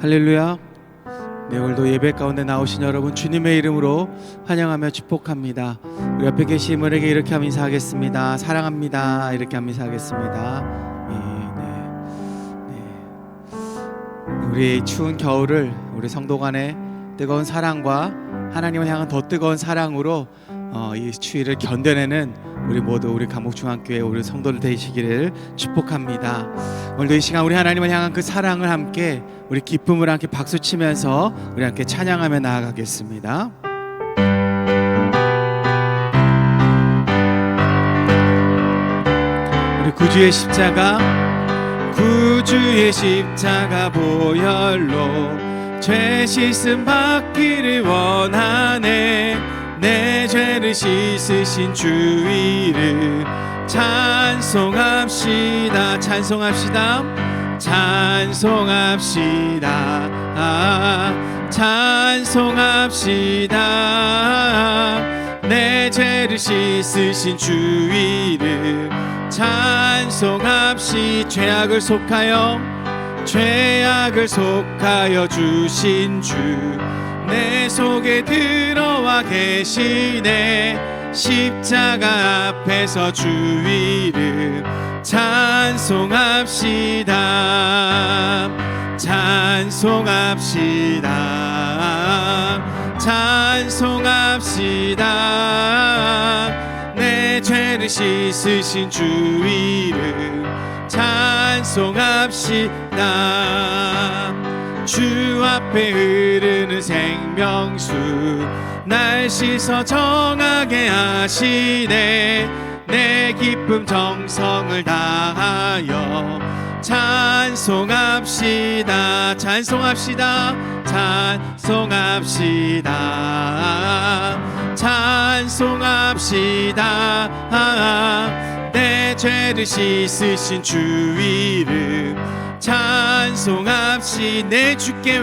할렐루야. 네, 오늘도 예배 가운데 나오신 여러분 주님의 이름으로 환영하며 축복합니다. 우리 옆에 계신 분에게 이렇게 하며 인사하겠습니다. 사랑합니다. 이렇게 하며 인사하겠습니다. 우리 추운 겨울을 우리 성도 간의 뜨거운 사랑과 하나님을 향한 더 뜨거운 사랑으로 이 추위를 견뎌내는 우리 모두 우리 감목중앙교회 우리 성도들 되시기를 축복합니다. 오늘도 이 시간 우리 하나님을 향한 그 사랑을 함께 우리 기쁨을 함께 박수치면서 우리 함께 찬양하며 나아가겠습니다. 우리 구주의 십자가 보혈로 죄 씻음 받기를 원하네. 내 죄를 씻으신 주 이름 찬송합시다. 찬송합시다. 내 죄를 씻으신 주 이름 찬송합시. 죄악을 속하여 주신 주 내 속에 들어와 계시네. 십자가 앞에서 주 이름 찬송합시다. 내 죄를 씻으신 주 이름 찬송합시다. 주 앞에 흐르는 생명수 날 씻어 정하게 하시네. 내 기쁨 정성을 다하여 찬송합시다. 내 죄를 씻으신 주 이름 찬송합시. 내 주께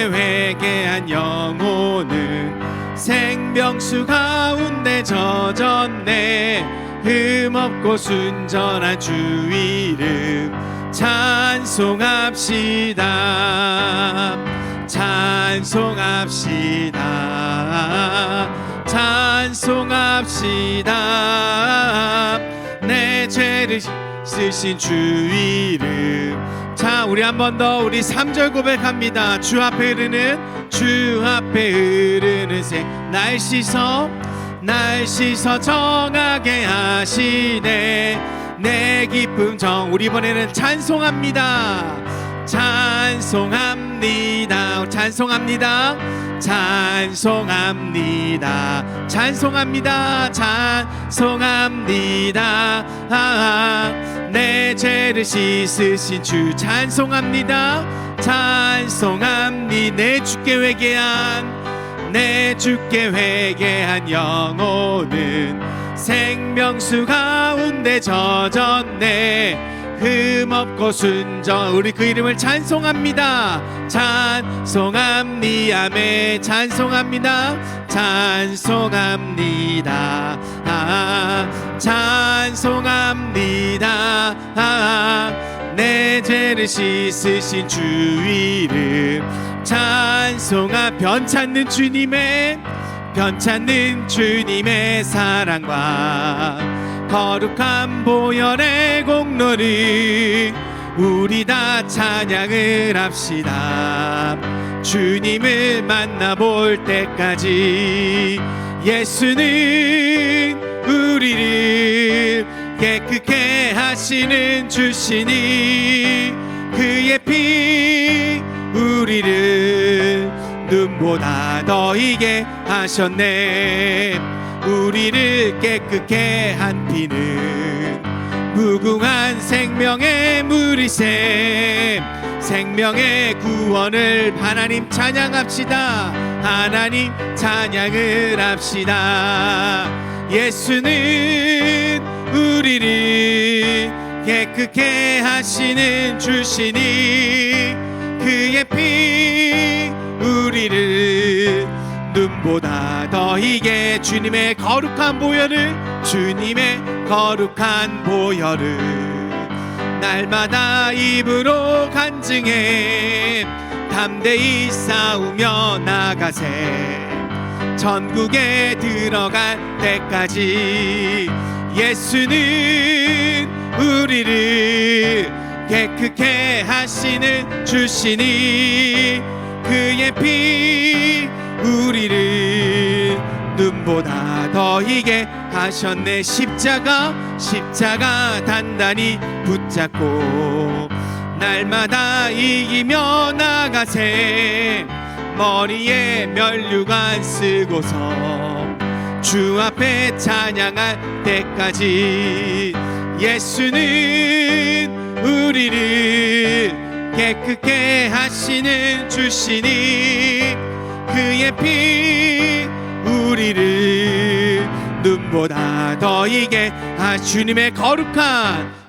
회개한 영혼은 생명수 가운데 젖었네. 흠없고 순전한 주 이름 찬송합시다. 내 죄를 쓰신 주 이름. 자, 우리 한 번 더 우리 3절 고백합니다. 주 앞에 흐르는 새 날 씻어 정하게 하시네. 내 기쁨 우리 이번에는 찬송합니다. 내 죄를 씻으신 주 찬송합니다. 내 주께 회개한 영혼은 생명수 가운데 젖었네. 흠없고 순전 우리 그 이름을 찬송합니다. 내 죄를 씻으신 주 이름 변찮는 주님의 사랑과 거룩한 보혈의 공로를 우리 다 찬양을 합시다. 주님을 만나볼 때까지 예수는 우리를 깨끗게 하시는 주시니 그의 피 우리를 눈보다 더 희게 하셨네. 우리를 깨끗게 한 피는 무궁한 생명의 물이셈. 생명의 구원을 하나님 찬양합시다. 예수는 우리를 깨끗게 하시는 주시니 그의 피 우리를 눈보다 더 희게 주님의 거룩한 보혈을 날마다 입으로 간증해 담대히 싸우며 나가세. 천국에 들어갈 때까지 예수는 우리를 깨끗게 하시는 주시니 그의 피 우리를 눈보다 더 희게 하셨네. 십자가 단단히 붙잡고 날마다 이기며 나가세. 머리에 면류관 쓰고서 주 앞에 찬양할 때까지 예수는 우리를 깨끗게 하시는 주시니 그의 피 우리를 눈보다 더 희게 주님의 거룩한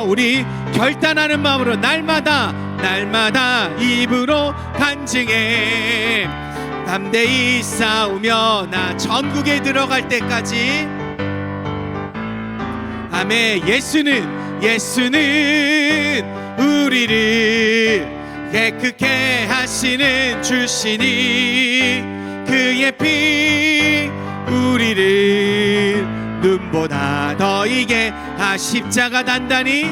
우리 결단하는 마음으로 날마다 입으로 간증해 담대히 싸우며 나 천국에 들어갈 때까지. 아멘. 예수는 우리를 깨끗게 하시는 주시니 그의 피 우리를 눈보다 더 희게 십자가 단단히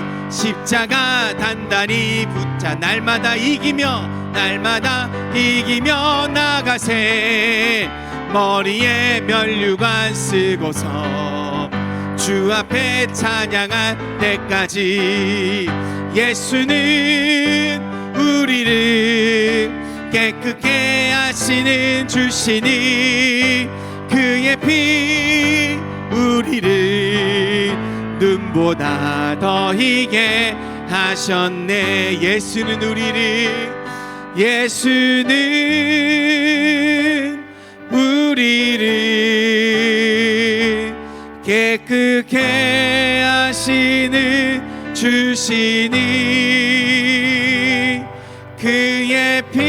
붙자 날마다 이기며 나가세. 머리에 면류관 쓰고서 주 앞에 찬양할 때까지 예수는 우리를 깨끗게 하시는 주시니 그의 피 우리를 눈보다 더 희게 하셨네. 예수는 우리를 깨끗게 하시는 주시니 그의 피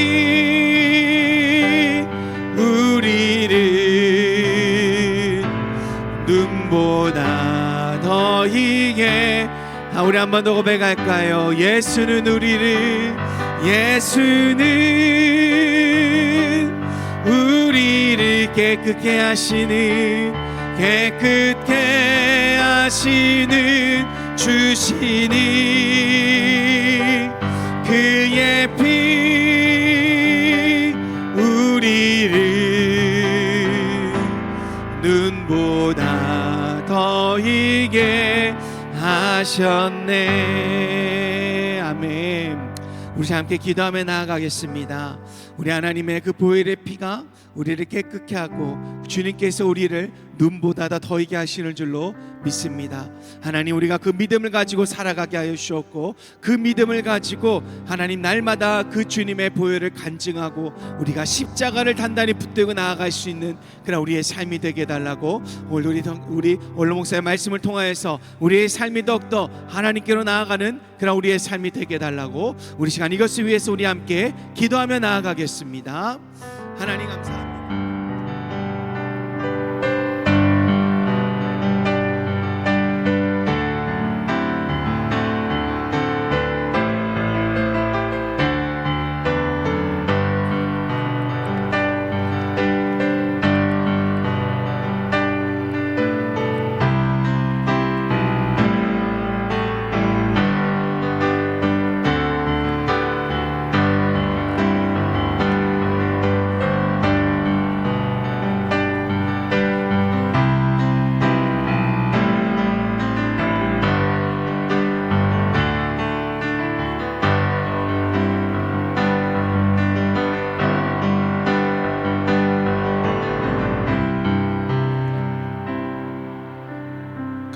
우리를 눈보다 더 희게. 우리 한 번 더 고백할까요? 예수는 우리를 깨끗게 하시는 주시니 그의 피 우리를 눈보다 더 희게 하셨네. 아멘. 우리 함께 기도하며 나아가겠습니다. 우리 하나님의 그 보혈의 피가 우리를 깨끗게 하고 주님께서 우리를 눈보다 더 희게 하시는 줄로 믿습니다. 하나님, 우리가 그 믿음을 가지고 살아가게 하여 주셨고 그 믿음을 가지고 하나님 날마다 그 주님의 보혈을 간증하고 우리가 십자가를 단단히 붙들고 나아갈 수 있는 그런 우리의 삶이 되게 해달라고 오늘 우리 원로 목사의 말씀을 통하여서 우리의 삶이 더욱더 하나님께로 나아가는 그런 우리의 삶이 되게 해달라고 우리 시간 이것을 위해서 우리 함께 기도하며 나아가겠습니다. 하나님 감사합니다.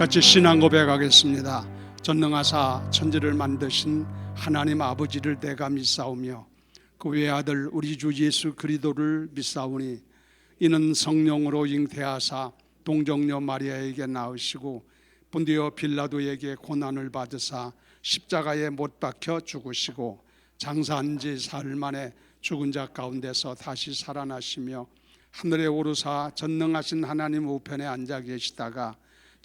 같이 신앙 고백하겠습니다. 전능하사 천지를 만드신 하나님 아버지를 내가 믿사오며 그 외아들 우리 주 예수 그리스도를 믿사오니 이는 성령으로 잉태하사 동정녀 마리아에게 낳으시고 본디오 빌라도에게 고난을 받으사 십자가에 못 박혀 죽으시고 장사한 지 사흘 만에 죽은 자 가운데서 다시 살아나시며 하늘에 오르사 전능하신 하나님 우편에 앉아 계시다가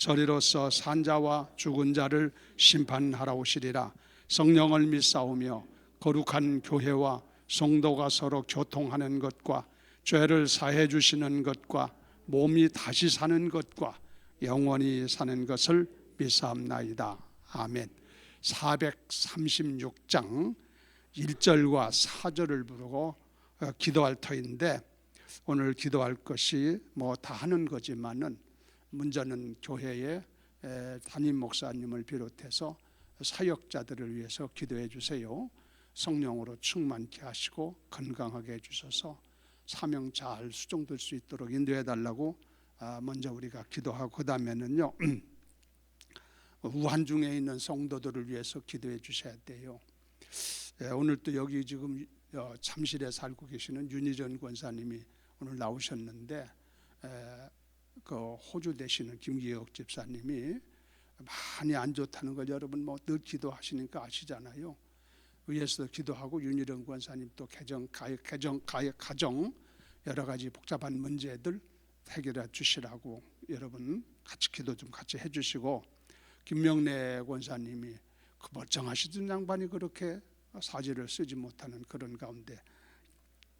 저리로서 산자와 죽은 자를 심판하러 오시리라. 성령을 믿사오며 거룩한 교회와 성도가 서로 교통하는 것과 죄를 사해 주시는 것과 몸이 다시 사는 것과 영원히 사는 것을 믿사옵나이다. 아멘. 436장 1절과 4절을 부르고 기도할 터인데, 오늘 기도할 것이 뭐 다 하는 거지만은 먼저는 교회의 담임 목사님을 비롯해서 사역자들을 위해서 기도해 주세요. 성령으로 충만케 하시고 건강하게 해주셔서 사명 잘 수종될 수 있도록 인도해 달라고 먼저 우리가 기도하고, 그 다음에는요 우한 중에 있는 성도들을 위해서 기도해 주셔야 돼요. 오늘 또 여기 지금 잠실에 살고 계시는 윤희전 권사님이 오늘 나오셨는데, 그 호주 되시는 김기혁 집사님이 많이 안 좋다는 걸 여러분 뭐 늘 기도하시니까 아시잖아요. 위에서 기도하고 윤희정 권사님 또 가정 여러 가지 복잡한 문제들 해결해 주시라고 여러분 같이 기도 좀 같이 해주시고, 김명래 권사님이 그 멀쩡하시던 양반이 그렇게 사지를 쓰지 못하는 그런 가운데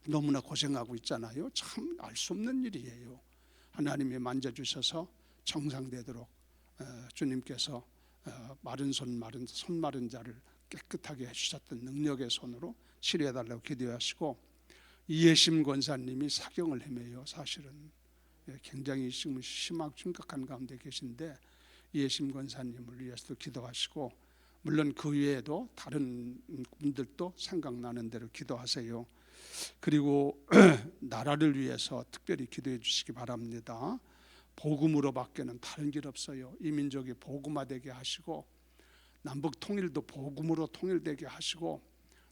너무나 고생하고 있잖아요. 참 알 수 없는 일이에요. 하나님이 만져주셔서 정상되도록 주님께서 마른 손 마른 자를 깨끗하게 해주셨던 능력의 손으로 치료해달라고 기도하시고, 이해심 권사님이 사경을 헤매요. 사실은 굉장히 심각한 가운데 계신데 이해심 권사님을 위해서도 기도하시고, 물론 그 외에도 다른 분들도 생각나는 대로 기도하세요. 그리고 나라를 위해서 특별히 기도해 주시기 바랍니다. 복음으로 밖에는 다른 길 없어요. 이 민족이 복음화되게 하시고, 남북 통일도 복음으로 통일되게 하시고,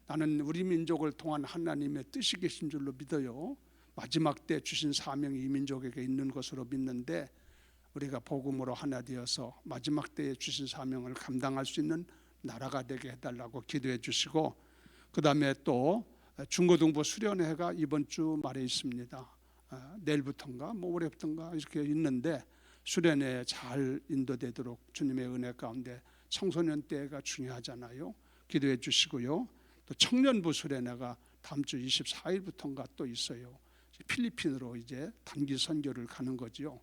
나는 우리 민족을 통한 하나님의 뜻이 계신 줄로 믿어요. 마지막 때 주신 사명이 이 민족에게 있는 것으로 믿는데, 우리가 복음으로 하나 되어서 마지막 때에 주신 사명을 감당할 수 있는 나라가 되게 해달라고 기도해 주시고, 그 다음에 또 중고등부 수련회가 이번 주 말에 있습니다. 내일부터인가 뭐 올해부터인가 이렇게 있는데, 수련회 잘 인도되도록 주님의 은혜 가운데, 청소년 때가 중요하잖아요. 기도해 주시고요. 또 청년부 수련회가 다음 주 24일부터인가 또 있어요. 필리핀으로 이제 단기 선교를 가는 거지요.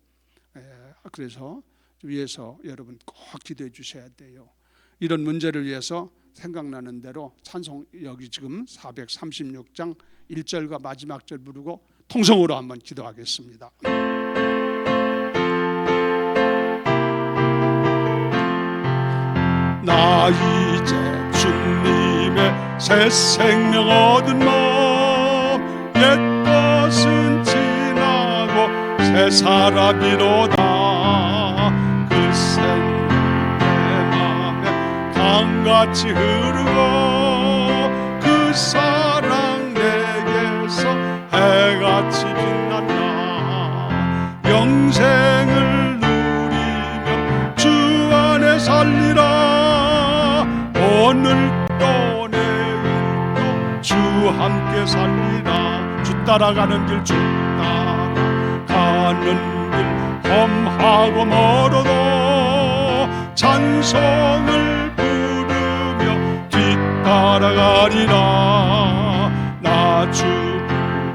그래서 위해서 여러분 꼭 기도해 주셔야 돼요. 이런 문제를 위해서 생각나는 대로 찬송, 여기 지금 436장 1절과 마지막 절 부르고 통성으로 한번 기도하겠습니다. 나 이제 주님의 새 생명 얻은 몸, 옛 것은 지나고 새 사람이로다. 그 생명 내 맘에 강같이 흐르고, 그 사랑 내게서 해같이 빛난다. 영생을 누리며 주 안에 살리라. 오늘도 내일도 주 함께 살리라. 주 따라가는 길, 주 따라가는 길, 험하고 멀어도 찬송을 부르며 뒤따라가리라. 나 주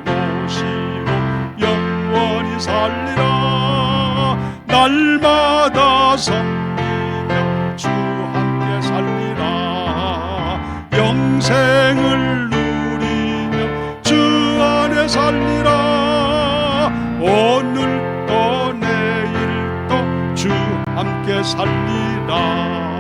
모시고 영원히 살리라. 날마다 섬기며 주 함께 살리라. 영생을 누리며 주 안에 살리라. 오늘도 내일도 주 함께 살리라.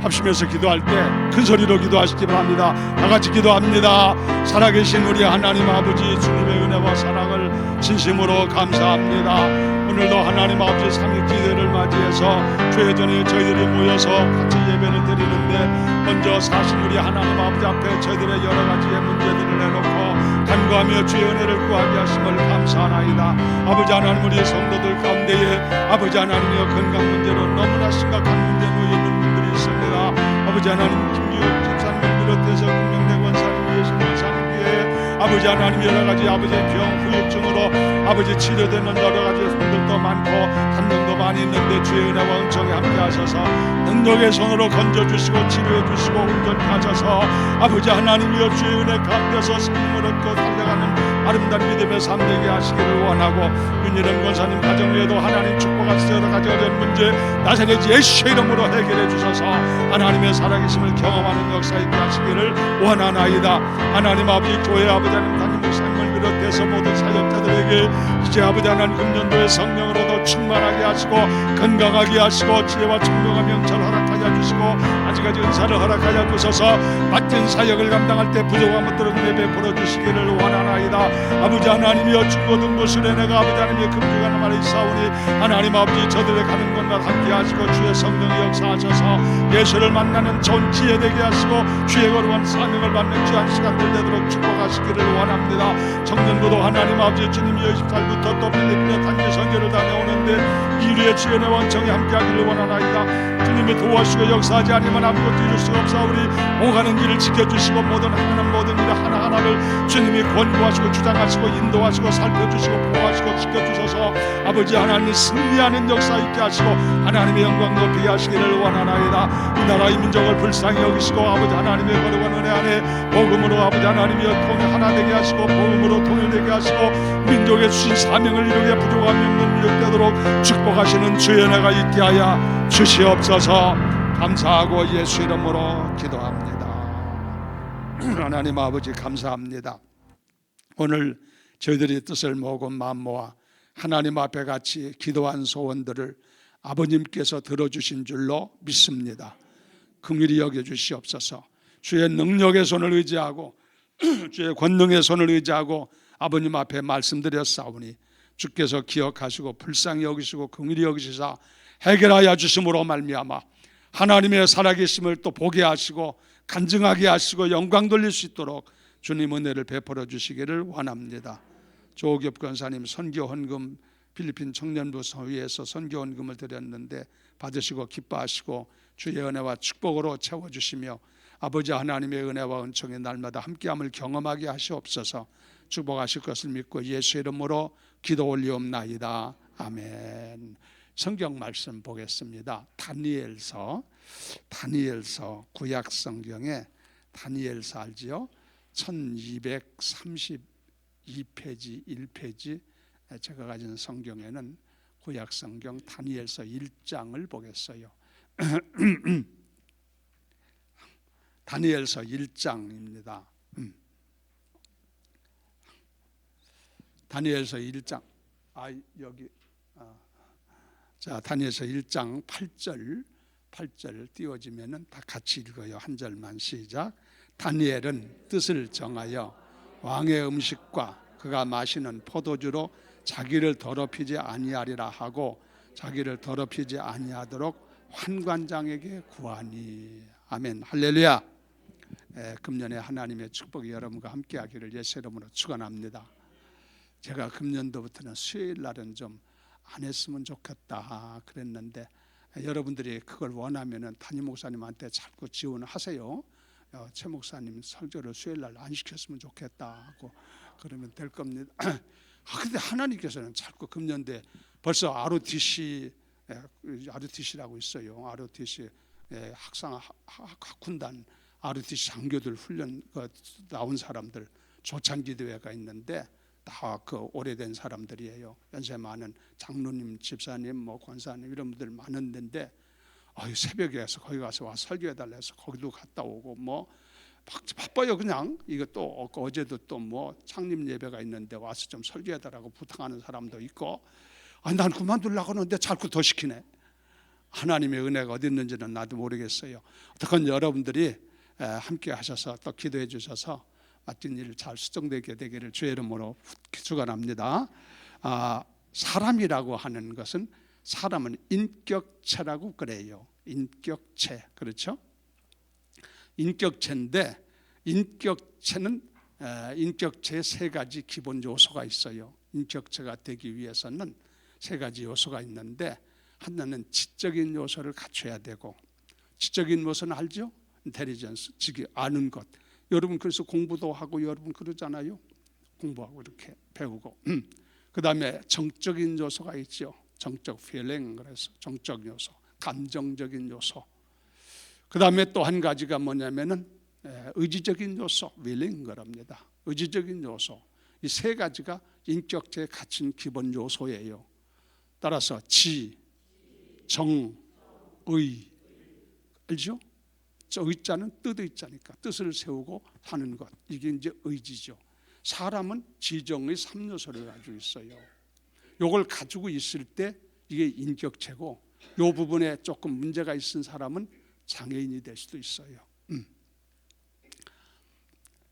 합심해서 기도할 때 큰 소리로 기도하시기 바랍니다. 다 같이 기도합니다. 살아계신 우리 하나님 아버지, 주님의 은혜와 사랑을 진심으로 감사합니다. 오늘도 하나님 아버지 삼일기대를 맞이해서 주회전에 저희들이 모여서 같이 예배를 드리는데, 먼저 사실 우리 하나님 아버지 앞에 저희들의 여러 가지의 문제들을 내놓고 간구하며 주의 은혜를 구하게 하심을 감사하나이다. 아버지 하나님, 우리 성도들 가운데에 아버지 하나님의 건강 문제로 너무나 심각한 문제 놓여 있는 분들이 있습니다. 아버지 하나님, 김기욱 집사님 비롯해서 김명래 권사님, 예수 권사님 위에 아버지 하나님 여러 가지 아버지의 병 후유증으로 아버지 치료되는 여러 가지 분들도 더 많고 한명도 많이 있는데 주의 은혜와 은총이 함께하셔서 능력의 손으로 건져주시고 치료해주시고 온전히 하셔서 아버지 하나님이여 주의 은혜 가운데서 생명을 얻고 달려가는 아름다운 믿음의 삶 되게 하시기를 원하고, 윤일은 권사님 가정 외에도 하나님 축복하셔서 여러 가지 어려운 문제 나사렛 예수의 이름으로 해결해 주셔서 하나님의 살아계심을 경험하는 역사 있게 하시기를 원하나이다. 하나님 아버지 교회 아버지 하나님 담임 목사님을 비롯해서 모든 사역자들에게 이제 아버지 하나님 금년도의 성령으로도 충만하게 하시고 건강하게 하시고 지혜와 총명과 명철 허락하여 주시고 아직까지 은사를 허락하여 주셔서 맡은 사역을 감당할 때 부족한 것들을 은혜 베풀어 주시기를 원하나이다. 아버지 하나님이여 중고등 부술에 내가 아버지 하나님의 금주가는 말이 있사오니 하나님 아버지 저들의 가는 곳마다 함께 하시고 주의 성령의 역사하셔서 예수를 만나는 좋은 지혜 되게 하시고 주의 거룩한 사명을 받는 귀한 시간들 되도록 축복하시기를 원합니다. 청년부도 하나님 아버지 주님이 20살부터 또 필리핀에 단기 선교를 다녀오는데 이리의 주의 은혜와 은총이 함께하기를 원하나이다. 주님이 도와주시고 역사하지 않으면 아무것도 이룰 수가 없사오니 오가는 길을 지켜주시고 모든 일 하나하나를 주님이 권고하시고 주장하시고 인도하시고 살펴주시고 보호하시고 지켜주셔서 아버지 하나님 승리하는 역사 있게 하시고 하나님의 영광 높이게 하시기를 원하나이다. 이 나라 이 민족을 불쌍히 여기시고 아버지 하나님의 거룩한 은혜 안에 복음으로 아버지 하나님이여 통일 하나 되게 하시고 복음으로 통일되게 하시고 민족의 주신 사명을 이루게 부족함이 없는 민족 되도록 축복하시는 주의 은혜가 있게 하여 주시옵소서. 감사하고 예수 이름으로 기도합니다. 하나님 아버지 감사합니다. 오늘 저희들이 뜻을 모으고 마음 모아 하나님 앞에 같이 기도한 소원들을 아버님께서 들어주신 줄로 믿습니다. 긍휼히 여겨주시옵소서. 주의 능력의 손을 의지하고 주의 권능의 손을 의지하고 아버님 앞에 말씀드렸사오니 주께서 기억하시고 불쌍히 여기시고 긍휼히 여기시사 해결하여 주심으로 말미암아 하나님의 살아계심을 또 보게 하시고 간증하게 하시고 영광 돌릴 수 있도록 주님 은혜를 베풀어 주시기를 원합니다. 조옥엽 권사님 선교 헌금 필리핀 청년부 위에서 선교 헌금을 드렸는데 받으시고 기뻐하시고 주의 은혜와 축복으로 채워주시며 아버지 하나님의 은혜와 은총이 날마다 함께함을 경험하게 하시옵소서. 축복하실 것을 믿고 예수 이름으로 기도 올리옵나이다. 아멘. 성경 말씀 보겠습니다. 다니엘서 구약 성경에 다니엘서 알지요? 1232페이지 1페이지 제가 가진 성경에는 구약 성경 다니엘서 1장을 보겠어요. 다니엘서 1장입니다. 다니엘서 1장 자, 다니엘서 1장 8절 띄워지면은 다 같이 읽어요. 한 절만 시작. 다니엘은 뜻을 정하여 왕의 음식과 그가 마시는 포도주로 자기를 더럽히지 아니하리라 하고 자기를 더럽히지 아니하도록 환관장에게 구하니. 아멘. 할렐루야. 금년에 하나님의 축복이 여러분과 함께하기를 예수 이름으로 축원합니다. 제가 금년도부터는 수요일 날은 좀 안 했으면 좋겠다 그랬는데 여러분들이 그걸 원하면은 담임 목사님한테 자꾸 지원하세요. 최 목사님 설교를 수요일 날 안 시켰으면 좋겠다 하고 그러면 될 겁니다. 근데 하나님께서는 자꾸 금년도에 벌써 ROTC라고 있어요. ROTC 학상 학군단 ROTC 장교들 훈련 나온 사람들 조창기대회가 있는데 다 그 오래된 사람들이에요. 연세 많은 장로님, 집사님, 권사님 이런 분들 많은데 새벽에서 거기 가서 설교해달라 해서 거기도 갔다 오고 바빠요. 그냥 이것도 어제도 또 창립 예배가 있는데 와서 좀 설교해달라고 부탁하는 사람도 있고 난 그만두려고 하는데 자꾸 더 시키네. 하나님의 은혜가 어디 있는지는 나도 모르겠어요. 어떻건 여러분들이 함께 하셔서 또 기도해 주셔서 맡긴 일 잘 수정되게 되기를 주의 이름으로 축원합니다. 사람이라고 하는 것은 사람은 인격체라고 그래요. 인격체, 그렇죠? 인격체인데 인격체는 인격체에 세 가지 기본 요소가 있어요. 인격체가 되기 위해서는 세 가지 요소가 있는데 하나는 지적인 요소를 갖춰야 되고, 지적인 요소는 알죠? 인텔리전스, 즉 아는 것. 여러분 그래서 공부도 하고 여러분 그러잖아요. 공부하고 이렇게 배우고. 그 다음에 정적인 요소가 있죠. 정적 feeling, 그래서 정적 요소, 감정적인 요소. 그 다음에 또 한 가지가 뭐냐면은 의지적인 요소, willing 그럽니다. 의지적인 요소. 이 세 가지가 인격체에 갇힌 기본 요소예요. 따라서 지, 정, 의. 알죠? 저 의자는 뜻 의자니까 뜻을 세우고 하는 것. 이게 이제 의지죠. 사람은 지정의 3요소를 가지고 있어요. 이걸 가지고 있을 때 이게 인격체고, 이 부분에 조금 문제가 있은 사람은 장애인이 될 수도 있어요.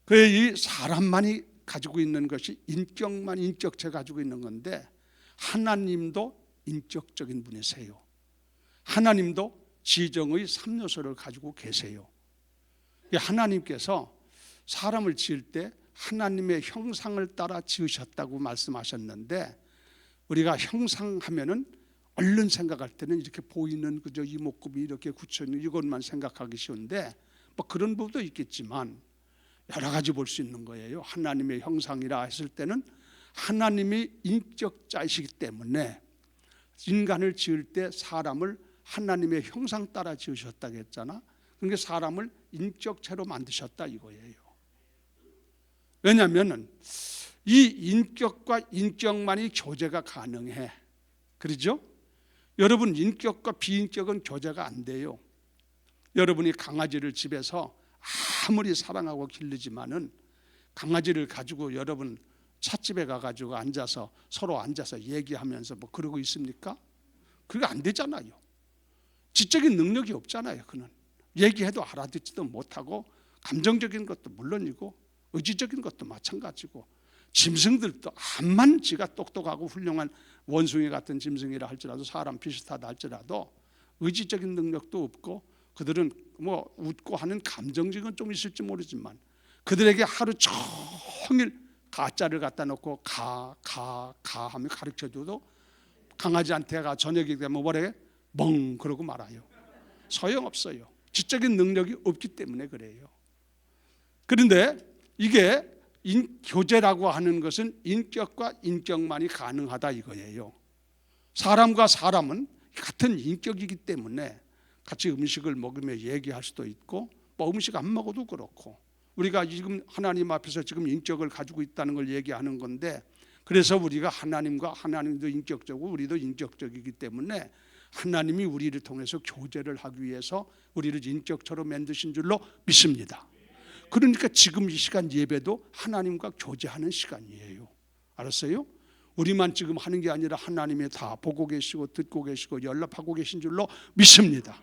그래, 이 사람만이 가지고 있는 것이 인격만, 인격체 가지고 있는 건데, 하나님도 인격적인 분이세요. 하나님도 지정의 3요소를 가지고 계세요. 하나님께서 사람을 지을 때 하나님의 형상을 따라 지으셨다고 말씀하셨는데, 우리가 형상하면은 얼른 생각할 때는 이렇게 보이는 그저 이목구비 이렇게 굳혀 있는 이것만 생각하기 쉬운데, 뭐 그런 부분도 있겠지만 여러 가지 볼 수 있는 거예요. 하나님의 형상이라 했을 때는 하나님이 인격자이시기 때문에 인간을 지을 때 사람을 하나님의 형상 따라 지으셨다고 했잖아. 그러니까 사람을 인격체로 만드셨다 이거예요. 왜냐하면 이 인격과 인격만이 교제가 가능해. 그렇죠? 여러분, 인격과 비인격은 교제가 안 돼요. 여러분이 강아지를 집에서 아무리 사랑하고 기르지만은 강아지를 가지고 여러분 찻집에 가가지고 앉아서 서로 앉아서 얘기하면서 뭐 그러고 있습니까? 그게 안 되잖아요. 지적인 능력이 없잖아요. 그는 얘기해도 알아듣지도 못하고, 감정적인 것도 물론이고 의지적인 것도 마찬가지고, 짐승들도 암만 지가 똑똑하고 훌륭한 원숭이 같은 짐승이라 할지라도, 사람 비슷하다 할지라도 의지적인 능력도 없고, 그들은 뭐 웃고 하는 감정적인 건 좀 있을지 모르지만 그들에게 하루 종일 가짜를 갖다 놓고 가 하면 가르쳐줘도 강아지한테가 저녁이 되면 뭐래? 멍 그러고 말아요. 소용없어요. 지적인 능력이 없기 때문에 그래요. 그런데 이게 교제라고 하는 것은 인격과 인격만이 가능하다 이거예요. 사람과 사람은 같은 인격이기 때문에 같이 음식을 먹으며 얘기할 수도 있고, 뭐 음식 안 먹어도 그렇고, 우리가 지금 하나님 앞에서 지금 인격을 가지고 있다는 걸 얘기하는 건데, 그래서 우리가 하나님과 하나님도 인격적이고 우리도 인격적이기 때문에 하나님이 우리를 통해서 교제를 하기 위해서 우리를 인격처럼 만드신 줄로 믿습니다. 그러니까 지금 이 시간 예배도 하나님과 교제하는 시간이에요. 알았어요? 우리만 지금 하는 게 아니라 하나님이 다 보고 계시고 듣고 계시고 연락하고 계신 줄로 믿습니다.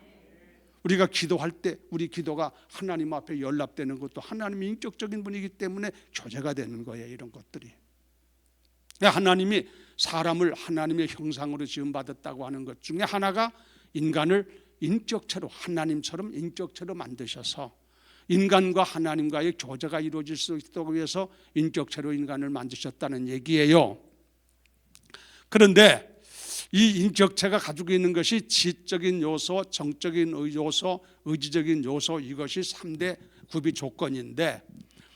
우리가 기도할 때 우리 기도가 하나님 앞에 연락되는 것도 하나님이 인격적인 분이기 때문에 교제가 되는 거예요. 이런 것들이. 하나님이 사람을 하나님의 형상으로 지음받았다고 하는 것 중에 하나가 인간을 인격체로, 하나님처럼 인격체로 만드셔서 인간과 하나님과의 교제가 이루어질 수 있도록 위해서 인격체로 인간을 만드셨다는 얘기예요. 그런데 이 인격체가 가지고 있는 것이 지적인 요소, 정적인 요소, 의지적인 요소, 이것이 3대 구비 조건인데,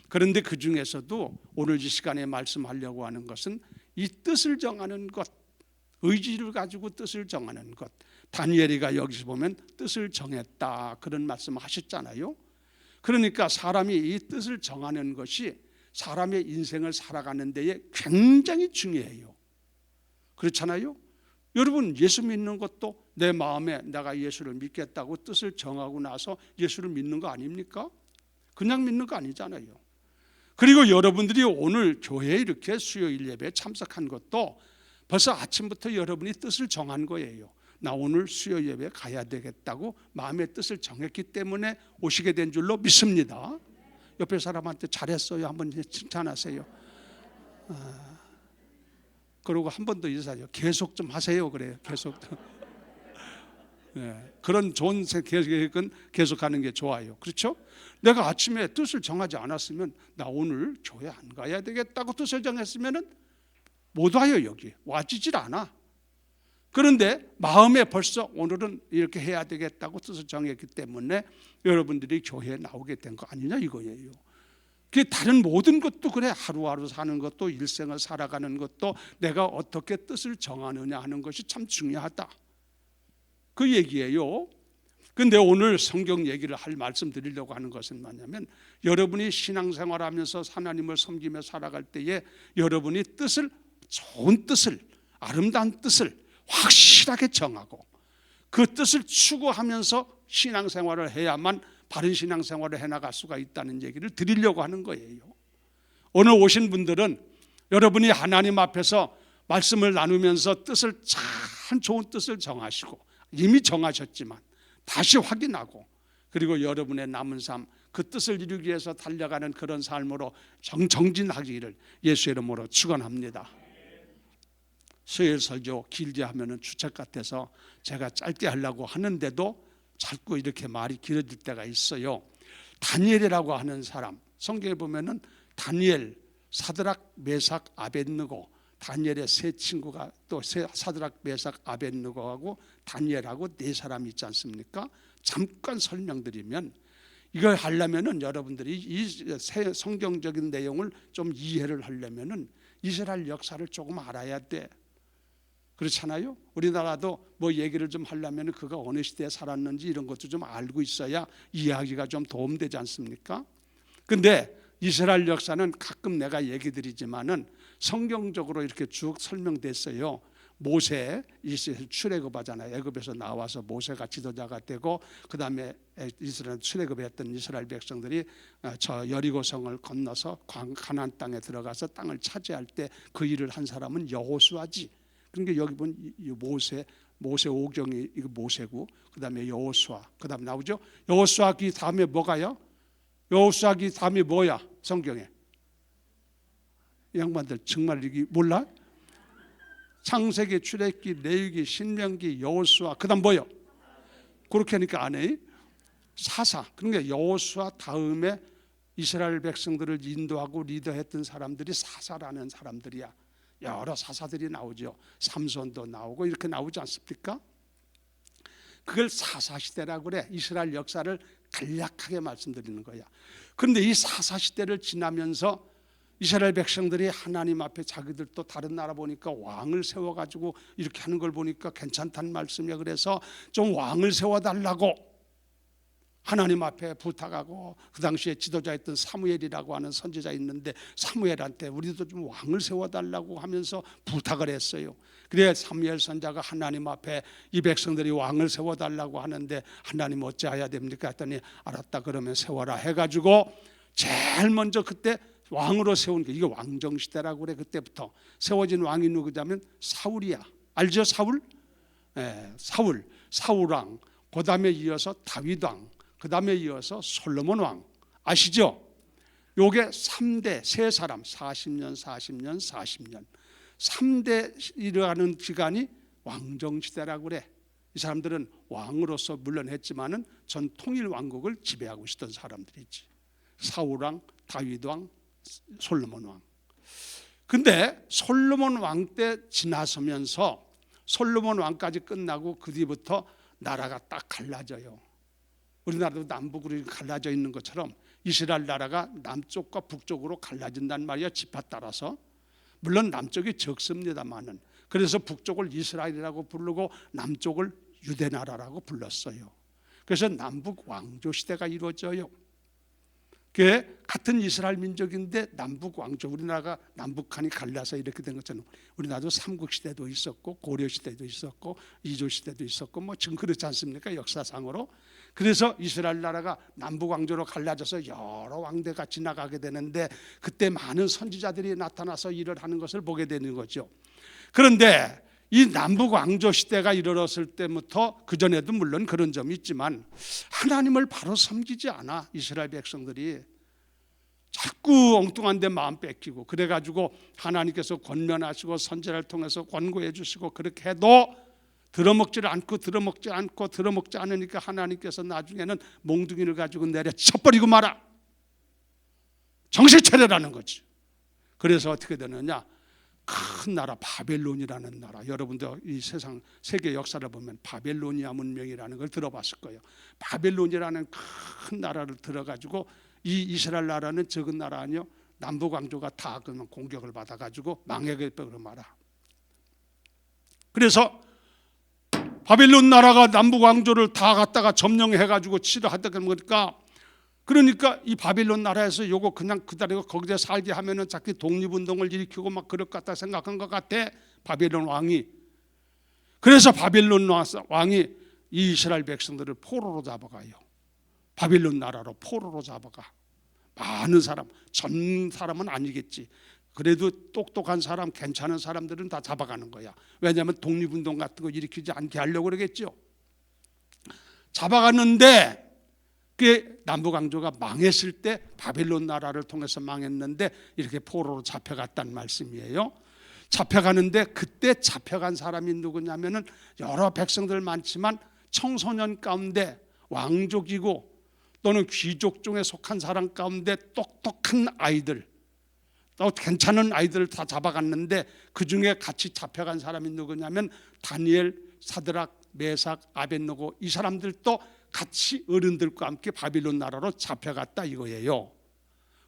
그런데 그 중에서도 오늘 이 시간에 말씀하려고 하는 것은 이 뜻을 정하는 것, 의지를 가지고 뜻을 정하는 것. 다니엘이가 여기서 보면 뜻을 정했다 그런 말씀을 하셨잖아요. 그러니까 사람이 이 뜻을 정하는 것이 사람의 인생을 살아가는 데에 굉장히 중요해요. 그렇잖아요. 여러분, 예수 믿는 것도 내 마음에 내가 예수를 믿겠다고 뜻을 정하고 나서 예수를 믿는 거 아닙니까? 그냥 믿는 거 아니잖아요. 그리고 여러분들이 오늘 교회에 이렇게 수요일 예배에 참석한 것도 벌써 아침부터 여러분이 뜻을 정한 거예요. 나 오늘 수요 예배에 가야 되겠다고 마음의 뜻을 정했기 때문에 오시게 된 줄로 믿습니다. 옆에 사람한테 잘했어요 한번 칭찬하세요. 그리고 한 번 더 인사해요. 계속 좀 하세요. 그래요. 계속. 네, 그런 좋은 계획은 계속하는 게 좋아요. 그렇죠? 내가 아침에 뜻을 정하지 않았으면 나 오늘 교회 안 가야 되겠다고 뜻을 정했으면은 못 와요. 여기 와지질 않아. 그런데 마음에 벌써 오늘은 이렇게 해야 되겠다고 뜻을 정했기 때문에 여러분들이 교회에 나오게 된 거 아니냐 이거예요. 그 다른 모든 것도 그래. 하루하루 사는 것도, 일생을 살아가는 것도 내가 어떻게 뜻을 정하느냐 하는 것이 참 중요하다, 그 얘기예요. 근데 오늘 성경 얘기를 말씀드리려고 하는 것은 뭐냐면, 여러분이 신앙생활하면서 하나님을 섬기며 살아갈 때에 여러분이 뜻을, 좋은 뜻을, 아름다운 뜻을 확실하게 정하고 그 뜻을 추구하면서 신앙생활을 해야만 바른 신앙생활을 해나갈 수가 있다는 얘기를 드리려고 하는 거예요. 오늘 오신 분들은 여러분이 하나님 앞에서 말씀을 나누면서 뜻을, 참 좋은 뜻을 정하시고 이미 정하셨지만 다시 확인하고, 그리고 여러분의 남은 삶, 그 뜻을 이루기 위해서 달려가는 그런 삶으로 정진하기를 예수의 이름으로 축원합니다. 수요일 설교 길게 하면은 주책 같아서 제가 짧게 하려고 하는데도 자꾸 이렇게 말이 길어질 때가 있어요. 다니엘이라고 하는 사람, 성경에 보면은 다니엘, 사드락, 메삭, 아벳느고, 다니엘의 세 친구가 또 사드락, 메삭, 아벳느고하고 다니엘하고 네 사람이 있지 않습니까? 잠깐 설명드리면, 이걸 하려면은 여러분들이 이 성경적인 내용을 좀 이해를 하려면은 이스라엘 역사를 조금 알아야 돼. 그렇잖아요. 우리나라도 뭐 얘기를 좀 하려면 그가 어느 시대에 살았는지 이런 것도 좀 알고 있어야 이해하기가 좀 도움되지 않습니까? 근데 이스라엘 역사는 가끔 내가 얘기 드리지만은 성경적으로 이렇게 쭉 설명됐어요. 모세 이스라엘 출애굽하잖아요. 애굽에서 나와서 모세가 지도자가 되고, 그 다음에 이스라엘 출애굽했던 이스라엘 백성들이 저 여리고성을 건너서 가나안 땅에 들어가서 땅을 차지할 때 그 일을 한 사람은 여호수아지. 그러니까 여기 본 모세 오경이 이거 모세고, 그 다음에 여호수아, 그 다음에 나오죠. 여호수아기 다음에 뭐가요? 여호수아기 다음에 뭐야? 성경에 이 양반들 정말 이게 몰라? 창세기, 출애굽기, 레위기, 신명기, 여호수아, 그 다음 뭐요? 그렇게 하니까 안 해. 사사. 그러니까 여호수아 다음에 이스라엘 백성들을 인도하고 리더했던 사람들이 사사라는 사람들이야. 여러 사사들이 나오죠. 삼손도 나오고 이렇게 나오지 않습니까? 그걸 사사시대라고 그래. 이스라엘 역사를 간략하게 말씀드리는 거야. 그런데 이 사사시대를 지나면서 이스라엘 백성들이 하나님 앞에 자기들도 다른 나라 보니까 왕을 세워가지고 이렇게 하는 걸 보니까 괜찮다는 말씀이야. 그래서 좀 왕을 세워달라고 하나님 앞에 부탁하고, 그 당시에 지도자였던 사무엘이라고 하는 선지자 있는데 사무엘한테 우리도 좀 왕을 세워달라고 하면서 부탁을 했어요. 그래 사무엘 선지자가 하나님 앞에 이 백성들이 왕을 세워달라고 하는데 하나님 어찌해야 됩니까? 했더니 알았다 그러면 세워라 해가지고 제일 먼저 그때 왕으로 세운 게, 이게 왕정시대라고 그래. 그때부터 세워진 왕이 누구냐면 사울이야. 알죠? 사울? 네, 사울왕, 그 다음에 이어서 다윗왕, 그 다음에 이어서 솔로몬 왕. 아시죠? 요게 3대 세 사람, 40년 3대 일어가는 기간이 왕정시대라고 그래. 이 사람들은 왕으로서 물론 했지만은 전 통일 왕국을 지배하고 있었던 사람들이지. 사울왕, 다윗왕, 솔로몬 왕. 근데 솔로몬 왕 때 지나서면서 솔로몬 왕까지 끝나고 그 뒤부터 나라가 딱 갈라져요. 우리나라도 남북으로 갈라져 있는 것처럼 이스라엘 나라가 남쪽과 북쪽으로 갈라진단 말이야. 지파 따라서. 물론 남쪽이 적습니다만은. 그래서 북쪽을 이스라엘이라고 부르고 남쪽을 유대나라라고 불렀어요. 그래서 남북 왕조 시대가 이루어져요. 그게 같은 이스라엘 민족인데 남북 왕조, 우리나라가 남북한이 갈라서 이렇게 된 것처럼 우리나라도 삼국시대도 있었고 고려시대도 있었고 이조시대도 있었고 뭐 지금 그렇지 않습니까? 역사상으로. 그래서 이스라엘 나라가 남북 왕조로 갈라져서 여러 왕대가 지나가게 되는데 그때 많은 선지자들이 나타나서 일을 하는 것을 보게 되는 거죠. 그런데 이 남북 왕조 시대가 이르렀을 때부터, 그전에도 물론 그런 점이 있지만 하나님을 바로 섬기지 않아. 이스라엘 백성들이 자꾸 엉뚱한 데 마음 뺏기고, 그래가지고 하나님께서 권면하시고 선지자를 통해서 권고해 주시고 그렇게 해도 들어먹지 않으니까 하나님께서 나중에는 몽둥이를 가지고 내려 쳐버리고 말아. 정신 차려라는 거지. 그래서 어떻게 되느냐, 큰 나라 바벨론이라는 나라, 여러분도 이 세상 세계 역사를 보면 바벨로니아 문명이라는 걸 들어봤을 거예요. 바벨론이라는 큰 나라를 들어가지고 이 이스라엘 나라는 적은 나라 아니요, 남부 왕조가 다 그러면 공격을 받아가지고 망하게 말아. 그래서 바벨론 나라가 남부 왕조를 다 갖다가 점령해가지고 치료하다 보니까, 그러니까 이 바벨론 나라에서 요거 그냥 그대로 거기서 살게 하면은 자기 독립운동을 일으키고 막 그럴 것 같다 생각한 것 같아, 바벨론 왕이. 그래서 바벨론 왕이 이 이스라엘 백성들을 포로로 잡아가요. 바벨론 나라로 포로로 잡아가. 많은 사람, 전 사람은 아니겠지. 그래도 똑똑한 사람, 괜찮은 사람들은 다 잡아가는 거야. 왜냐하면 독립운동 같은 거 일으키지 않게 하려고 그러겠죠. 잡아갔는데 그 남북왕조가 망했을 때 바벨론 나라를 통해서 망했는데 이렇게 포로로 잡혀갔다는 말씀이에요. 잡혀가는데 그때 잡혀간 사람이 누구냐면은 여러 백성들 많지만 청소년 가운데 왕족이고 또는 귀족 중에 속한 사람 가운데 똑똑한 아이들, 또 괜찮은 아이들을 다 잡아갔는데 그 중에 같이 잡혀간 사람이 누구냐면 다니엘, 사드락, 메삭, 아벳느고, 이 사람들도 같이 어른들과 함께 바빌론 나라로 잡혀갔다 이거예요.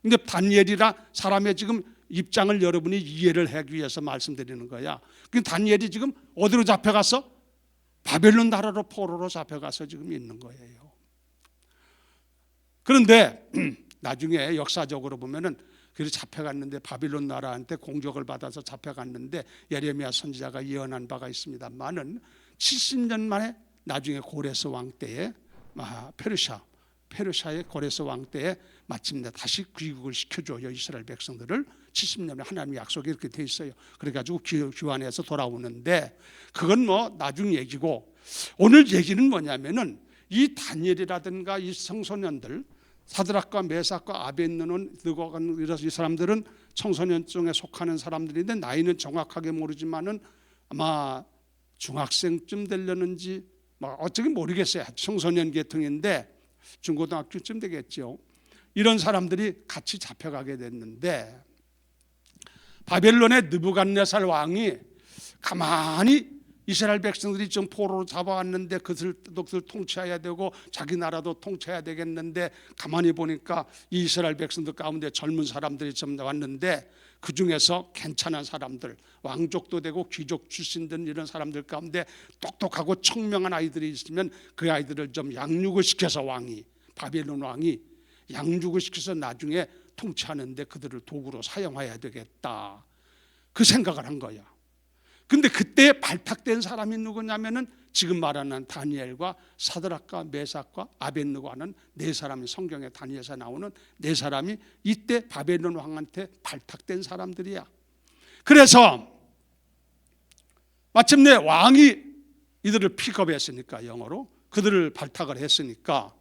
근데 다니엘이라 사람의 지금 입장을 여러분이 이해를 하기 위해서 말씀드리는 거야. 그 다니엘이 지금 어디로 잡혀갔어? 바벨론 나라로 포로로 잡혀가서 지금 있는 거예요. 그런데 나중에 역사적으로 보면은 그래서 잡혀갔는데 바빌론 나라한테 공격을 받아서 잡혀갔는데 예레미야 선지자가 예언한 바가 있습니다만은 70년 만에 나중에 고레스 왕 때에 페르시아의 고레스 왕 때에 마침내 다시 귀국을 시켜줘요. 이스라엘 백성들을 70년에 하나님의 약속이 이렇게 돼 있어요. 그래가지고 귀환해서 돌아오는데 그건 뭐 나중 얘기고, 오늘 얘기는 뭐냐면은 이 다니엘이라든가 이 청소년들, 사드락과 메삭과 아벳느고, 이 사람들은 청소년 중에 속하는 사람들인데 나이는 정확하게 모르지만은 아마 중학생쯤 되려는지 어쩌긴 모르겠어요. 청소년 계통인데 중고등학교쯤 되겠죠. 이런 사람들이 같이 잡혀가게 됐는데 바벨론의 느부갓네살 왕이 가만히 이스라엘 백성들이 좀 포로로 잡아왔는데 그들도 통치해야 되고 자기 나라도 통치해야 되겠는데 가만히 보니까 이 이스라엘 백성들 가운데 젊은 사람들이 좀 왔는데 그 중에서 괜찮은 사람들, 왕족도 되고 귀족 출신들 이런 사람들 가운데 똑똑하고 청명한 아이들이 있으면 그 아이들을 좀 양육을 시켜서 바벨론 왕이 양육을 시켜서 나중에 통치하는데 그들을 도구로 사용해야 되겠다, 그 생각을 한 거야. 근데 그때 발탁된 사람이 누구냐면은 지금 말하는 다니엘과 사드락과 메삭과 아벳느고 하는 네 사람이, 성경에 다니엘에서 나오는 네 사람이 이때 바벨론 왕한테 발탁된 사람들이야. 그래서 마침내 왕이 이들을 픽업했으니까, 영어로 그들을 발탁을 했으니까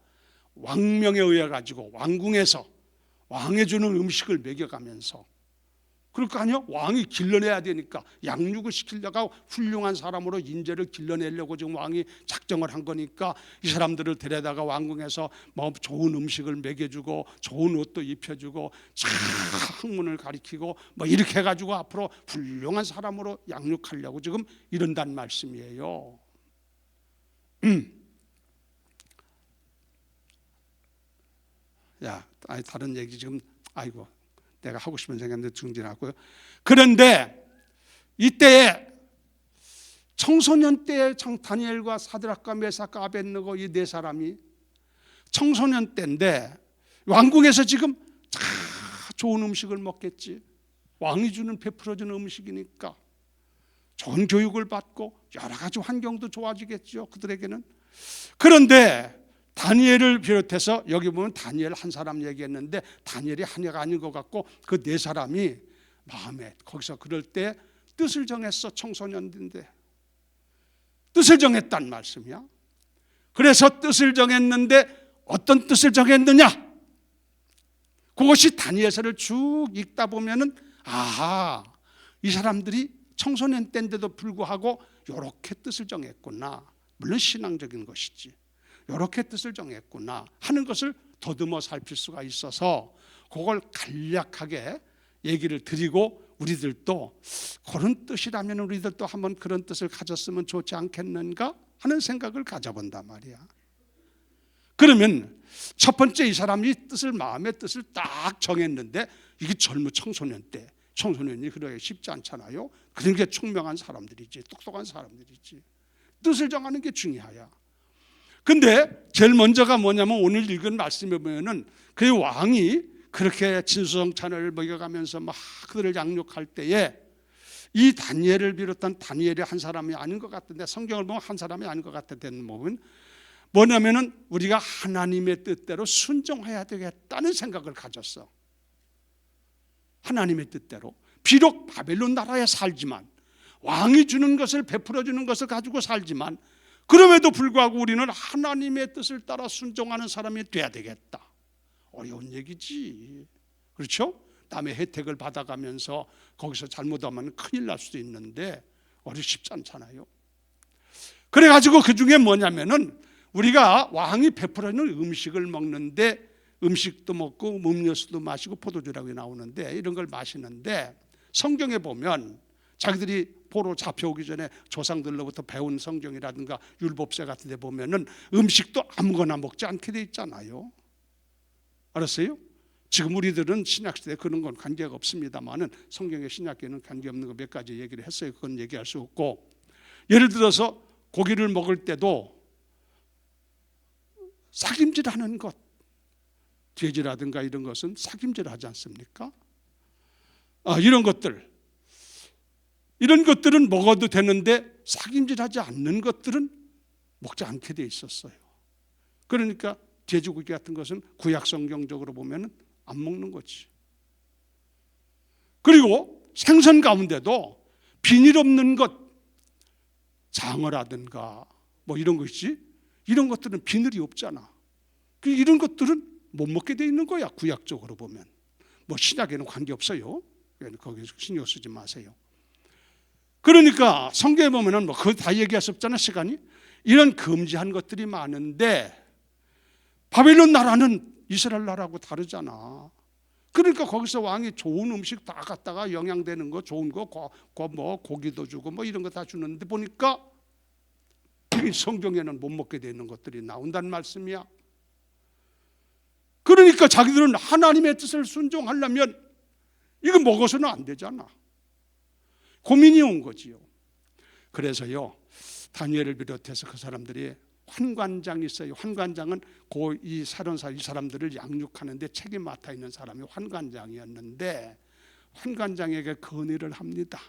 왕명에 의해 가지고 왕궁에서 왕이 주는 음식을 먹여가면서, 그럴 거 아니요? 왕이 길러내야 되니까 양육을 시키려고 훌륭한 사람으로 인재를 길러내려고 지금 왕이 작정을 한 거니까 이 사람들을 데려다가 왕궁에서 뭐 좋은 음식을 먹여주고 좋은 옷도 입혀주고 학문을 가리키고 뭐 이렇게 해가지고 앞으로 훌륭한 사람으로 양육하려고 지금 이런단 말씀이에요. 다른 얘기 지금 내가 하고 싶은 생각인데 중진하고요. 그런데 이때에 청소년 때에 다니엘과 사드락과 메삭과 아벳느고 이 네 사람이 청소년 때인데 왕궁에서 지금 다 좋은 음식을 먹겠지. 왕이 주는 베풀어주는 음식이니까 좋은 교육을 받고 여러 가지 환경도 좋아지겠죠, 그들에게는. 그런데 다니엘을 비롯해서 여기 보면 다니엘 한 사람 얘기했는데 다니엘이 한 해가 아닌 것 같고 그 네 사람이 마음에 거기서 그럴 때 뜻을 정했어. 청소년인데 뜻을 정했단 말씀이야. 그래서 뜻을 정했는데 어떤 뜻을 정했느냐, 그것이 다니엘서를 쭉 읽다 보면은 이 사람들이 청소년 때인데도 불구하고 이렇게 뜻을 정했구나. 물론 신앙적인 것이지. 이렇게 뜻을 정했구나 하는 것을 더듬어 살필 수가 있어서 그걸 간략하게 얘기를 드리고 우리들도 그런 뜻이라면 우리들도 한번 그런 뜻을 가졌으면 좋지 않겠는가 하는 생각을 가져본단 말이야. 그러면 첫 번째 이 사람이 마음의 뜻을 딱 정했는데, 이게 젊은 청소년 때, 청소년이 그러기 쉽지 않잖아요. 그러니까 총명한 사람들이지, 똑똑한 사람들이지. 뜻을 정하는 게 중요해요. 근데 제일 먼저가 뭐냐면 오늘 읽은 말씀에 보면은 그 왕이 그렇게 진수성찬을 먹여가면서 막 그들을 양육할 때에 이 다니엘을 비롯한 다니엘이 한 사람이 아닌 것 같은데, 성경을 보면 한 사람이 아닌 것 같다는 부분 뭐냐면은 우리가 하나님의 뜻대로 순종해야 되겠다는 생각을 가졌어. 하나님의 뜻대로. 비록 바벨론 나라에 살지만, 왕이 주는 것을 베풀어 주는 것을 가지고 살지만, 그럼에도 불구하고 우리는 하나님의 뜻을 따라 순종하는 사람이 돼야 되겠다. 어려운 얘기지. 그렇죠? 남의 혜택을 받아가면서 거기서 잘못하면 큰일 날 수도 있는데 쉽지 않잖아요. 그래가지고 그 중에 뭐냐면은 우리가 왕이 베풀어주는 음식을 먹는데, 음식도 먹고 음료수도 마시고 포도주라고 나오는데, 이런 걸 마시는데 성경에 보면 자기들이 포로 잡혀오기 전에 조상들로부터 배운 성경이라든가 율법서 같은 데 보면은 음식도 아무거나 먹지 않게 돼 있잖아요. 알았어요? 지금 우리들은 신약시대에 그런 건 관계가 없습니다만은 성경의 신약계는 관계없는 거 몇 가지 얘기를 했어요. 그건 얘기할 수 없고, 예를 들어서 고기를 먹을 때도 삭임질하는 것, 돼지라든가 이런 것은 삭임질하지 않습니까? 이런 것들은 먹어도 되는데 삭임질하지 않는 것들은 먹지 않게 돼 있었어요. 그러니까 돼지고기 같은 것은 구약 성경적으로 보면 안 먹는 거지. 그리고 생선 가운데도 비닐 없는 것, 장어라든가 뭐 이런 것이지, 이런 것들은 비늘이 없잖아. 이런 것들은 못 먹게 돼 있는 거야, 구약적으로 보면. 뭐 신약에는 관계없어요. 거기서 신경 쓰지 마세요. 그러니까 성경에 보면은 뭐 그거 다 얘기할 수 없잖아, 시간이. 이런 금지한 것들이 많은데 바벨론 나라는 이스라엘 나라하고 다르잖아. 그러니까 거기서 왕이 좋은 음식 다 갖다가 영양되는 거, 좋은 거, 뭐 고기도 주고 뭐 이런 거 다 주는데 보니까 성경에는 못 먹게 되는 것들이 나온다는 말씀이야. 그러니까 자기들은 하나님의 뜻을 순종하려면 이거 먹어서는 안 되잖아. 고민이 온 거지요. 그래서요, 다니엘을 비롯해서 그 사람들이 환관장이 있어요. 환관장은 이 사론사 이 사람들을 양육하는데 책임 맡아 있는 사람이 환관장이었는데, 환관장에게 건의를 합니다.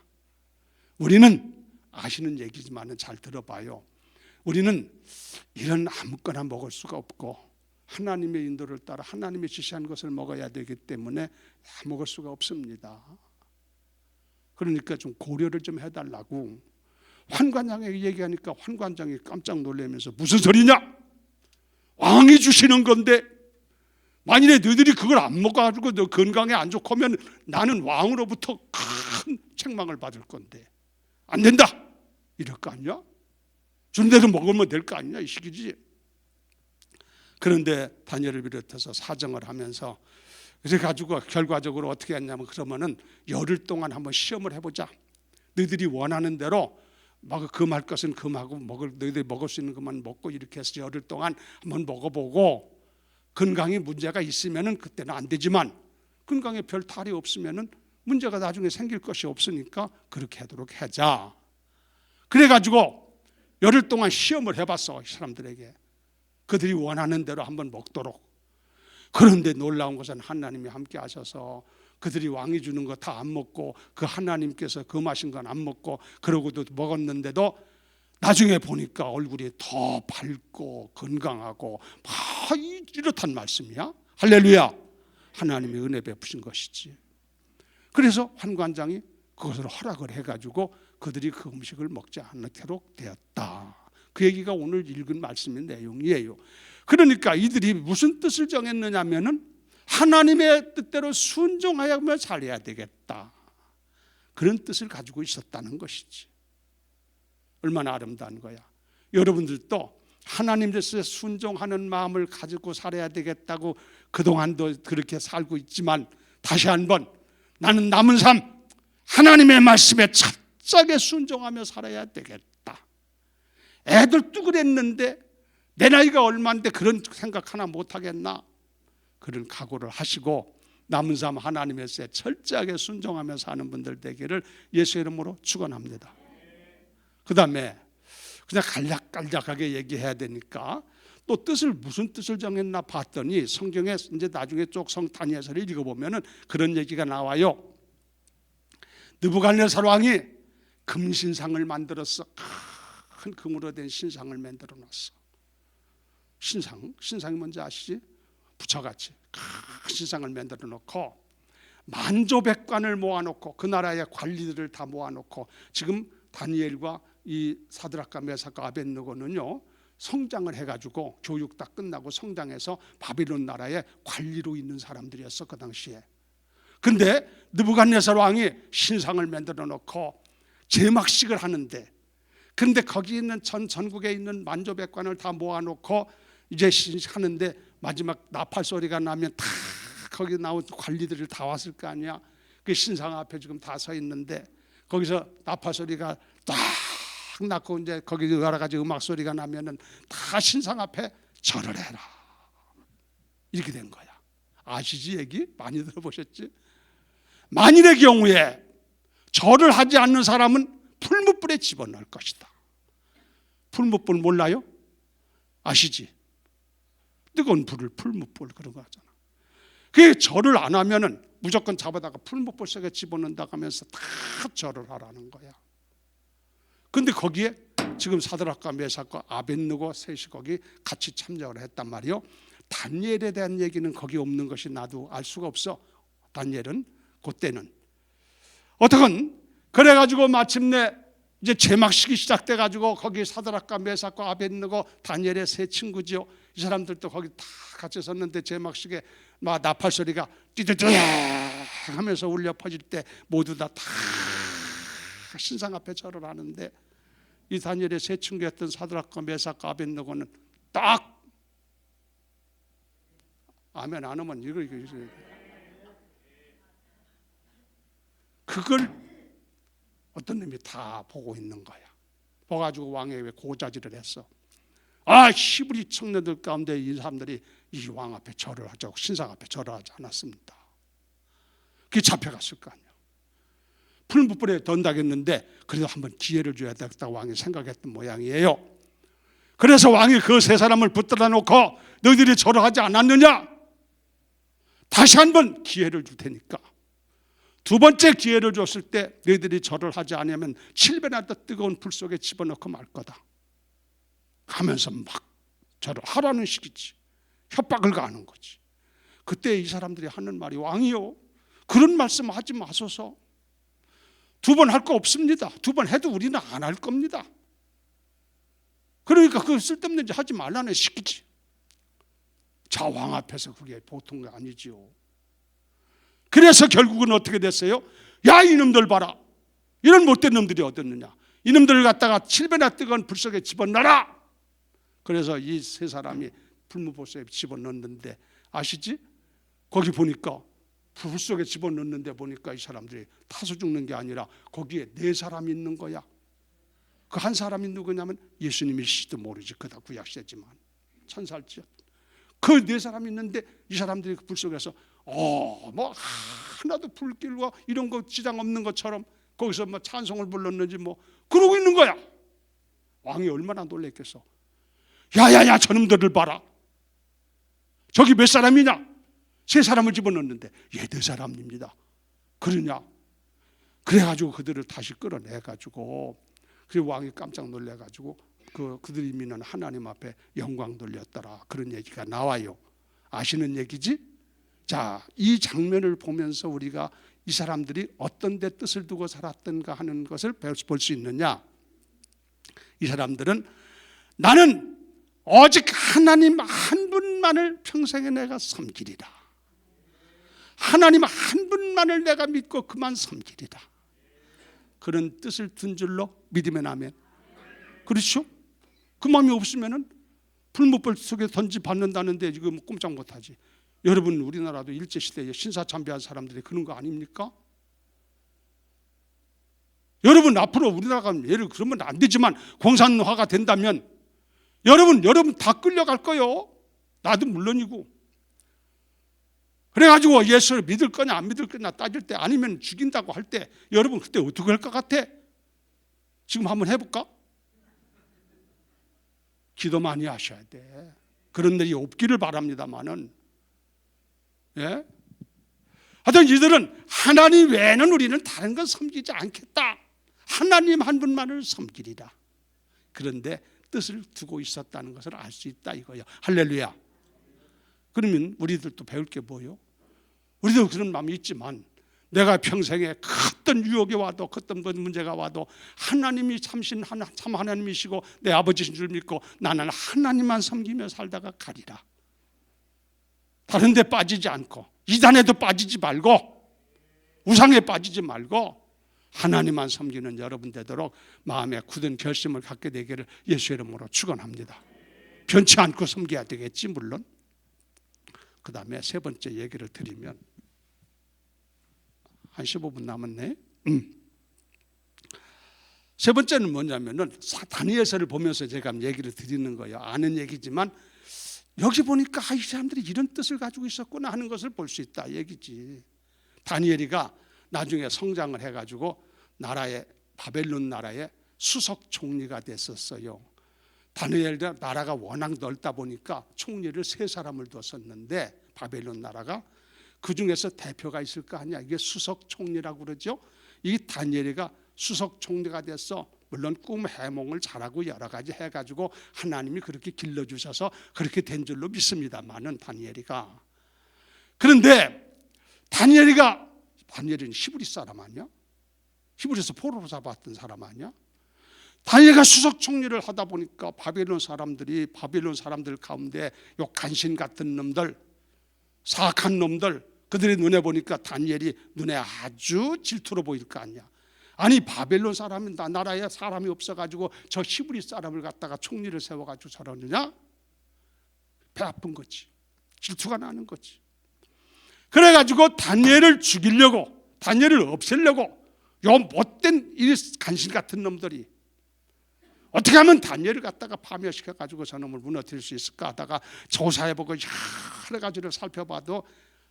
우리는 아시는 얘기지만 잘 들어봐요. 우리는 이런 아무거나 먹을 수가 없고 하나님의 인도를 따라 하나님의 지시한 것을 먹어야 되기 때문에 다 먹을 수가 없습니다. 그러니까 좀 고려를 좀 해달라고 환관장에게 얘기하니까 환관장이 깜짝 놀라면서 무슨 소리냐? 왕이 주시는 건데 만일에 너희들이 그걸 안 먹어가지고 너 건강에 안 좋고 하면 나는 왕으로부터 큰 책망을 받을 건데 안 된다 이럴 거 아니야? 준 대로 먹으면 될 거 아니냐 이 식이지. 그런데 다니엘을 비롯해서 사정을 하면서 그래가지고 결과적으로 어떻게 했냐면, 그러면은 열흘 동안 한번 시험을 해보자. 너희들이 원하는 대로 금할 것은 금하고 너희들이 먹을 수 있는 것만 먹고 이렇게 해서 열흘 동안 한번 먹어보고, 건강에 문제가 있으면은 그때는 안 되지만 건강에 별 탈이 없으면은 문제가 나중에 생길 것이 없으니까 그렇게 하도록 하자. 그래가지고 열흘 동안 시험을 해봤어, 이 사람들에게. 그들이 원하는 대로 한번 먹도록. 그런데 놀라운 것은 하나님이 함께 하셔서 그들이 왕이 주는 거 다 안 먹고, 그 하나님께서 금하신 건 안 먹고 그러고도 먹었는데도 나중에 보니까 얼굴이 더 밝고 건강하고 막 이렇단 말씀이야. 할렐루야. 하나님의 은혜 베푸신 것이지. 그래서 환관장이 그것을 허락을 해가지고 그들이 그 음식을 먹지 않도록 되었다. 그 얘기가 오늘 읽은 말씀의 내용이에요. 그러니까 이들이 무슨 뜻을 정했느냐면은 하나님의 뜻대로 순종하여 살아야 되겠다. 그런 뜻을 가지고 있었다는 것이지. 얼마나 아름다운 거야. 여러분들도 하나님 뜻에 순종하는 마음을 가지고 살아야 되겠다고 그동안도 그렇게 살고 있지만, 다시 한번 나는 남은 삶 하나님의 말씀에 철저하게 순종하며 살아야 되겠다. 애들 뚜그랬는데 내 나이가 얼마인데 그런 생각 하나 못하겠나? 그런 각오를 하시고 남은 삶 하나님의 새 철저하게 순종하며 사는 분들 되기를 예수 이름으로 축원합니다. 그 다음에 그냥 간략간략하게 얘기해야 되니까 또 무슨 뜻을 정했나 봤더니 성경에 이제 나중에 쪽 다니엘서를 읽어보면은 그런 얘기가 나와요. 느부갓네살 왕이 금신상을 만들었어. 큰 금으로 된 신상을 만들어 놨어. 신상이 뭔지 아시지? 부처같이 큰 신상을 만들어 놓고 만조백관을 모아놓고 그 나라의 관리들을 다 모아놓고, 지금 다니엘과 이 사드락과 메삭과 아벳느고는요 성장을 해가지고 교육 다 끝나고 성장해서 바빌론 나라의 관리로 있는 사람들이었어 그 당시에. 근데 느부갓네살 왕이 신상을 만들어 놓고 제막식을 하는데, 근데 거기 있는 전국에 있는 만조백관을 다 모아놓고 이제 하는데 마지막 나팔 소리가 나면 다 거기 나온 관리들이 다 왔을 거 아니야. 그 신상 앞에 지금 다 서 있는데 거기서 나팔 소리가 딱 났고 이제 거기 여러 가지 음악 소리가 나면은 다 신상 앞에 절을 해라 이렇게 된 거야. 아시지? 얘기 많이 들어보셨지? 만일의 경우에 절을 하지 않는 사람은 풀무불에 집어넣을 것이다. 풀무불 몰라요? 아시지? 뜨거운 불을 풀무불 그런 거 하잖아. 그 절을 안 하면은 무조건 잡아다가 풀무불 속에 집어넣는다고 하면서 다 절을 하라는 거야. 근데 거기에 지금 사드락과 메삭과 아벳느고 셋이 거기 같이 참여를 했단 말이요. 다니엘에 대한 얘기는 거기 없는 것이 나도 알 수가 없어. 다니엘은 그때는 어떻건 그래가지고 마침내 이제 제막식이 시작돼가지고 거기 사드락과 메삭과 아벳느고 다니엘의 세 친구지요. 이 사람들도 거기 다 같이 섰는데 제막식에 막 나팔 소리가 띠드드 하면서 울려 퍼질 때 모두 다 신상 앞에 절을 하는데, 이 다니엘의 세 친구였던 사드락과 메삭과 아벳느고는 딱 아멘 안 하면 이거 그걸 어떤 놈이 다 보고 있는 거야. 보가지고 왕에게 고자질을 했어. 히브리 청년들 가운데 이 사람들이 이 왕 앞에 절을 하자고 신상 앞에 절을 하지 않았습니다. 그게 잡혀갔을 거 아니야. 풀무불에 던다겠는데 그래도 한번 기회를 줘야 되겠다고 왕이 생각했던 모양이에요. 그래서 왕이 그 세 사람을 붙들어 놓고 너희들이 절을 하지 않았느냐? 다시 한번 기회를 줄 테니까 두 번째 기회를 줬을 때 너희들이 절을 하지 않으면 7배나 더 뜨거운 불 속에 집어넣고 말 거다 하면서 막 절을 하라는 식이지. 협박을 가하는 거지. 그때 이 사람들이 하는 말이, 왕이요 그런 말씀 하지 마소서. 두 번 할 거 없습니다. 두 번 해도 우리는 안 할 겁니다. 그러니까 그 쓸데없는 짓 하지 말라는 식이지. 자, 왕 앞에서 그게 보통 게 아니지요. 그래서 결국은 어떻게 됐어요? 야, 이놈들 봐라. 이런 못된 놈들이 어딨느냐. 이놈들을 갖다가 7배나 뜨거운 불 속에 집어넣어라. 그래서 이 세 사람이 풀무불에 집어넣는데 아시지? 거기 보니까 불 속에 집어넣는데 보니까 이 사람들이 타서 죽는 게 아니라 거기에 네 사람이 있는 거야. 그 한 사람이 누구냐면 예수님이실지도 모르지. 그다 구약시대지만 천살지. 그 네 사람이 있는데 이 사람들이 그 불 속에서 뭐 하나도 불길과 이런 거 지장 없는 것처럼 거기서 뭐 찬송을 불렀는지 뭐 그러고 있는 거야. 왕이 얼마나 놀랬겠어. 야야야, 저놈들을 봐라. 저기 몇 사람이냐? 세 사람을 집어넣는데 네 사람입니다. 그러냐? 그래가지고 그들을 다시 끌어내가지고 그 왕이 깜짝 놀래가지고 그들이 믿는 하나님 앞에 영광 돌렸더라. 그런 얘기가 나와요. 아시는 얘기지? 자, 이 장면을 보면서 우리가 이 사람들이 어떤 데 뜻을 두고 살았던가 하는 것을 볼 수 있느냐? 이 사람들은 나는 오직 하나님 한 분만을 평생에 내가 섬기리라. 하나님 한 분만을 내가 믿고 그만 섬기리라. 그런 뜻을 둔 줄로 믿으면 아멘. 그렇죠? 그 마음이 없으면은 풀무불 속에 던지 받는다는데 지금 꼼짝 못하지. 여러분, 우리나라도 일제시대에 신사참배한 사람들이 그런 거 아닙니까? 여러분 앞으로 우리나라가 예를 그러면 안 되지만 공산화가 된다면 여러분 다 끌려갈 거요. 나도 물론이고. 그래가지고 예수를 믿을 거냐 안 믿을 거냐 따질 때 아니면 죽인다고 할 때 여러분 그때 어떻게 할 것 같아? 지금 한번 해볼까? 기도 많이 하셔야 돼. 그런 일이 없기를 바랍니다만은. 예? 하여튼 이들은 하나님 외에는 우리는 다른 건 섬기지 않겠다. 하나님 한 분만을 섬기리라. 그런데 뜻을 두고 있었다는 것을 알 수 있다 이거예요. 할렐루야. 그러면 우리들도 배울 게 뭐예요? 우리도 그런 마음이 있지만 내가 평생에 어떤 유혹이 와도 어떤 문제가 와도 하나님이 참 하나님이시고 내 아버지신 줄 믿고 나는 하나님만 섬기며 살다가 가리라. 다른 데 빠지지 않고 이단에도 빠지지 말고 우상에 빠지지 말고 하나님만 섬기는 여러분 되도록 마음에 굳은 결심을 갖게 되기를 예수의 이름으로 축원합니다. 변치 않고 섬겨야 되겠지 물론. 그 다음에 세 번째 얘기를 드리면 한 15분 남았네. 세 번째는 뭐냐면은 다니엘서를 보면서 제가 얘기를 드리는 거예요. 아는 얘기지만 여기 보니까 이 사람들이 이런 뜻을 가지고 있었구나 하는 것을 볼 수 있다 얘기지. 다니엘이가 나중에 성장을 해가지고 바벨론 나라의 수석 총리가 됐었어요. 다니엘 나라가 워낙 넓다 보니까 총리를 3사람을 뒀었는데 바벨론 나라가 그 중에서 대표가 있을 거 아니야. 이게 수석 총리라고 그러죠. 이 다니엘이가 수석 총리가 됐어. 물론 꿈 해몽을 잘하고 여러 가지 해가지고 하나님이 그렇게 길러주셔서 그렇게 된 줄로 믿습니다만은 다니엘이가. 그런데 다니엘은 히브리 사람 아니야? 히브리에서 포로로 잡았던 사람 아니야? 다니엘가 수석 총리를 하다 보니까 바벨론 사람들 가운데 요 간신 같은 놈들, 사악한 놈들, 그들의 눈에 보니까 다니엘이 눈에 아주 질투로 보일 거 아니야. 아니 바벨론 사람은 나라에 사람이 없어가지고 저 히브리 사람을 갖다가 총리를 세워가지고 저러느냐? 배 아픈 거지. 질투가 나는 거지. 그래가지고 다니엘을 죽이려고, 다니엘을 없애려고 요 못된 이 간신 같은 놈들이 어떻게 하면 다니엘을 갖다가 파멸시켜가지고 저놈을 무너뜨릴 수 있을까 하다가 조사해보고 여러 가지를 살펴봐도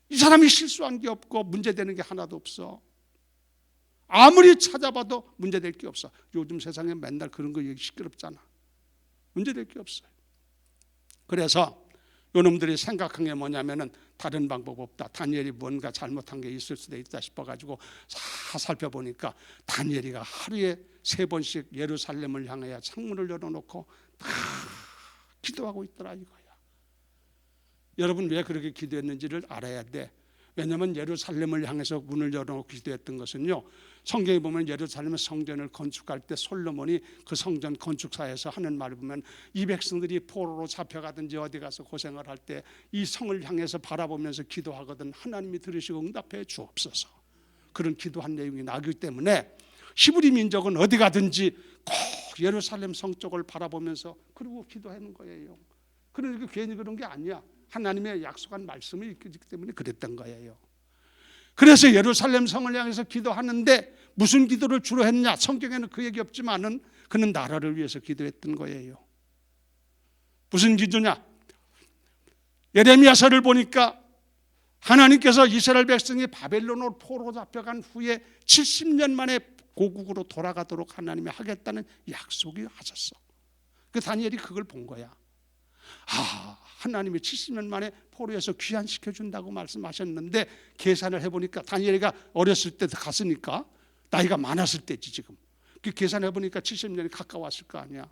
이 사람이 실수한 게 없고 문제되는 게 하나도 없어. 아무리 찾아봐도 문제될 게 없어. 요즘 세상에 맨날 그런 거 얘기 시끄럽잖아. 문제될 게 없어요. 그래서 요놈들이 생각한 게 뭐냐면은 다른 방법 없다. 다니엘이 뭔가 잘못한 게 있을 수도 있다 싶어가지고 살펴보니까 다니엘이가 하루에 3번씩 예루살렘을 향하여 창문을 열어놓고 다 기도하고 있더라 이거야. 여러분 왜 그렇게 기도했는지를 알아야 돼. 왜냐하면 예루살렘을 향해서 문을 열어놓고 기도했던 것은요, 성경에 보면 예루살렘 성전을 건축할 때 솔로몬이 그 성전 건축사에서 하는 말을 보면 이 백성들이 포로로 잡혀가든지 어디 가서 고생을 할 때 이 성을 향해서 바라보면서 기도하거든 하나님이 들으시고 응답해 주옵소서. 그런 기도한 내용이 나기 때문에 히브리 민족은 어디 가든지 꼭 예루살렘 성 쪽을 바라보면서 그러고 기도하는 거예요. 그러니까 괜히 그런 게 아니야. 하나님의 약속한 말씀이 있기 때문에 그랬던 거예요. 그래서 예루살렘 성을 향해서 기도하는데 무슨 기도를 주로 했냐? 성경에는 그 얘기 없지만은 그는 나라를 위해서 기도했던 거예요. 무슨 기도냐? 예레미야서를 보니까 하나님께서 이스라엘 백성이 바벨론으로 포로 잡혀간 후에 70년 만에 고국으로 돌아가도록 하나님이 하겠다는 약속이 하셨어. 그 다니엘이 그걸 본 거야. 하나님이 70년 만에 포로에서 귀환시켜 준다고 말씀하셨는데 계산을 해보니까 다니엘이가 어렸을 때 갔으니까 나이가 많았을 때지 지금. 그 계산해보니까 70년이 가까웠을 거 아니야.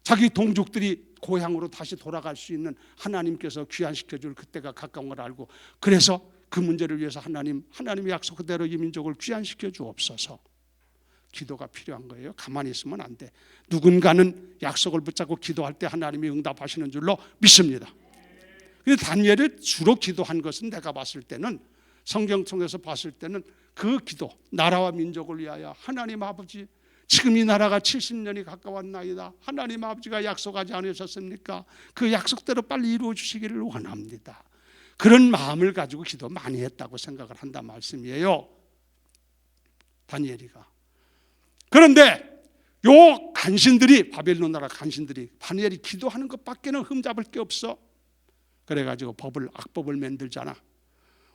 자기 동족들이 고향으로 다시 돌아갈 수 있는 하나님께서 귀환시켜 줄 그때가 가까운 걸 알고, 그래서 그 문제를 위해서 하나님의 약속 그대로 이 민족을 귀환시켜 주옵소서. 기도가 필요한 거예요. 가만히 있으면 안 돼. 누군가는 약속을 붙잡고 기도할 때 하나님이 응답하시는 줄로 믿습니다. 근데 다니엘을 주로 기도한 것은 내가 봤을 때는, 성경 통해서 봤을 때는 그 기도, 나라와 민족을 위하여 하나님 아버지, 지금 이 나라가 70년이 가까웠나이다. 하나님 아버지가 약속하지 않으셨습니까? 그 약속대로 빨리 이루어 주시기를 원합니다. 그런 마음을 가지고 기도 많이 했다고 생각을 한단 말씀이에요. 다니엘이가. 그런데 요 간신들이, 바벨론 나라 간신들이 다니엘이 기도하는 것밖에는 흠잡을 게 없어. 그래가지고 악법을 만들잖아.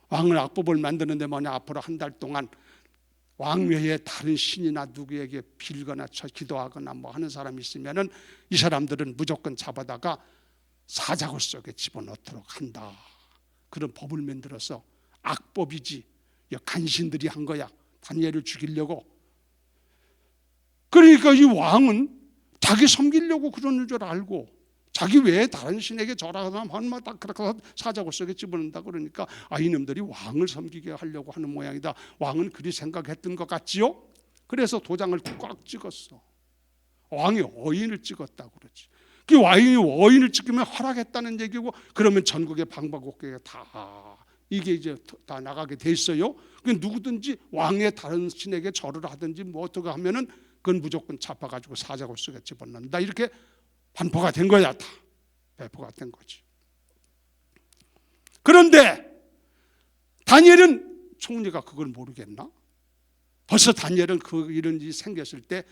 왕을 악법을 만드는데 뭐냐, 앞으로 한 달 동안 왕외에 다른 신이나 누구에게 빌거나 기도하거나 뭐 하는 사람이 있으면은 이 사람들은 무조건 잡아다가 사자굴 속에 집어넣도록 한다. 그런 법을 만들어서, 악법이지 간신들이 한 거야, 다니엘을 죽이려고. 그러니까 이 왕은 자기 섬기려고 그러는 줄 알고, 자기 외에 다른 신에게 절하거나 하면 딱 그렇게 사자굴 속에 집어넣는다. 그러니까 이놈들이 왕을 섬기게 하려고 하는 모양이다. 왕은 그리 생각했던 것 같지요. 그래서 도장을 꽉 찍었어. 왕이 어인을 찍었다고 그러지. 그 왕이 어인을 찍으면 허락했다는 얘기고, 그러면 전국의 방방곡곡에 다 이게 이제 다 나가게 돼 있어요. 그 누구든지 왕의 다른 신에게 절을 하든지 뭐 어떻게 하면은 그건 무조건 잡아가지고 사자굴 속에 집어넣는다. 이렇게 반포가 된 거야. 다 배포가 된 거지. 그런데 다니엘은, 총리가 그걸 모르겠나? 벌써 다니엘은 이런 일이 생겼을 때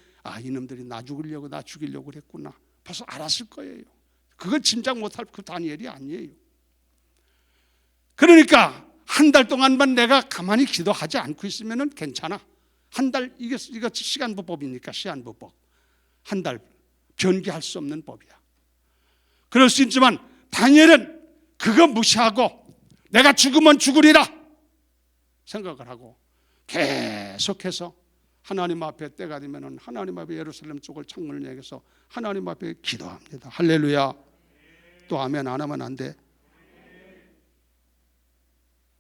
이놈들이 나 죽이려고 그랬구나, 벌써 알았을 거예요. 그걸 짐작 못할 그 다니엘이 아니에요. 그러니까 한 달 동안만 내가 가만히 기도하지 않고 있으면 괜찮아. 한 달, 이거 시간부법이니까, 시한부법. 한 달 변기할 수 없는 법이야. 그럴 수 있지만 다니엘은 그거 무시하고 내가 죽으면 죽으리라 생각을 하고 계속해서 하나님 앞에 때가 되면 하나님 앞에 예루살렘 쪽을 창문을 열어서 하나님 앞에 기도합니다. 할렐루야. 또 아멘 안 하면 안 돼.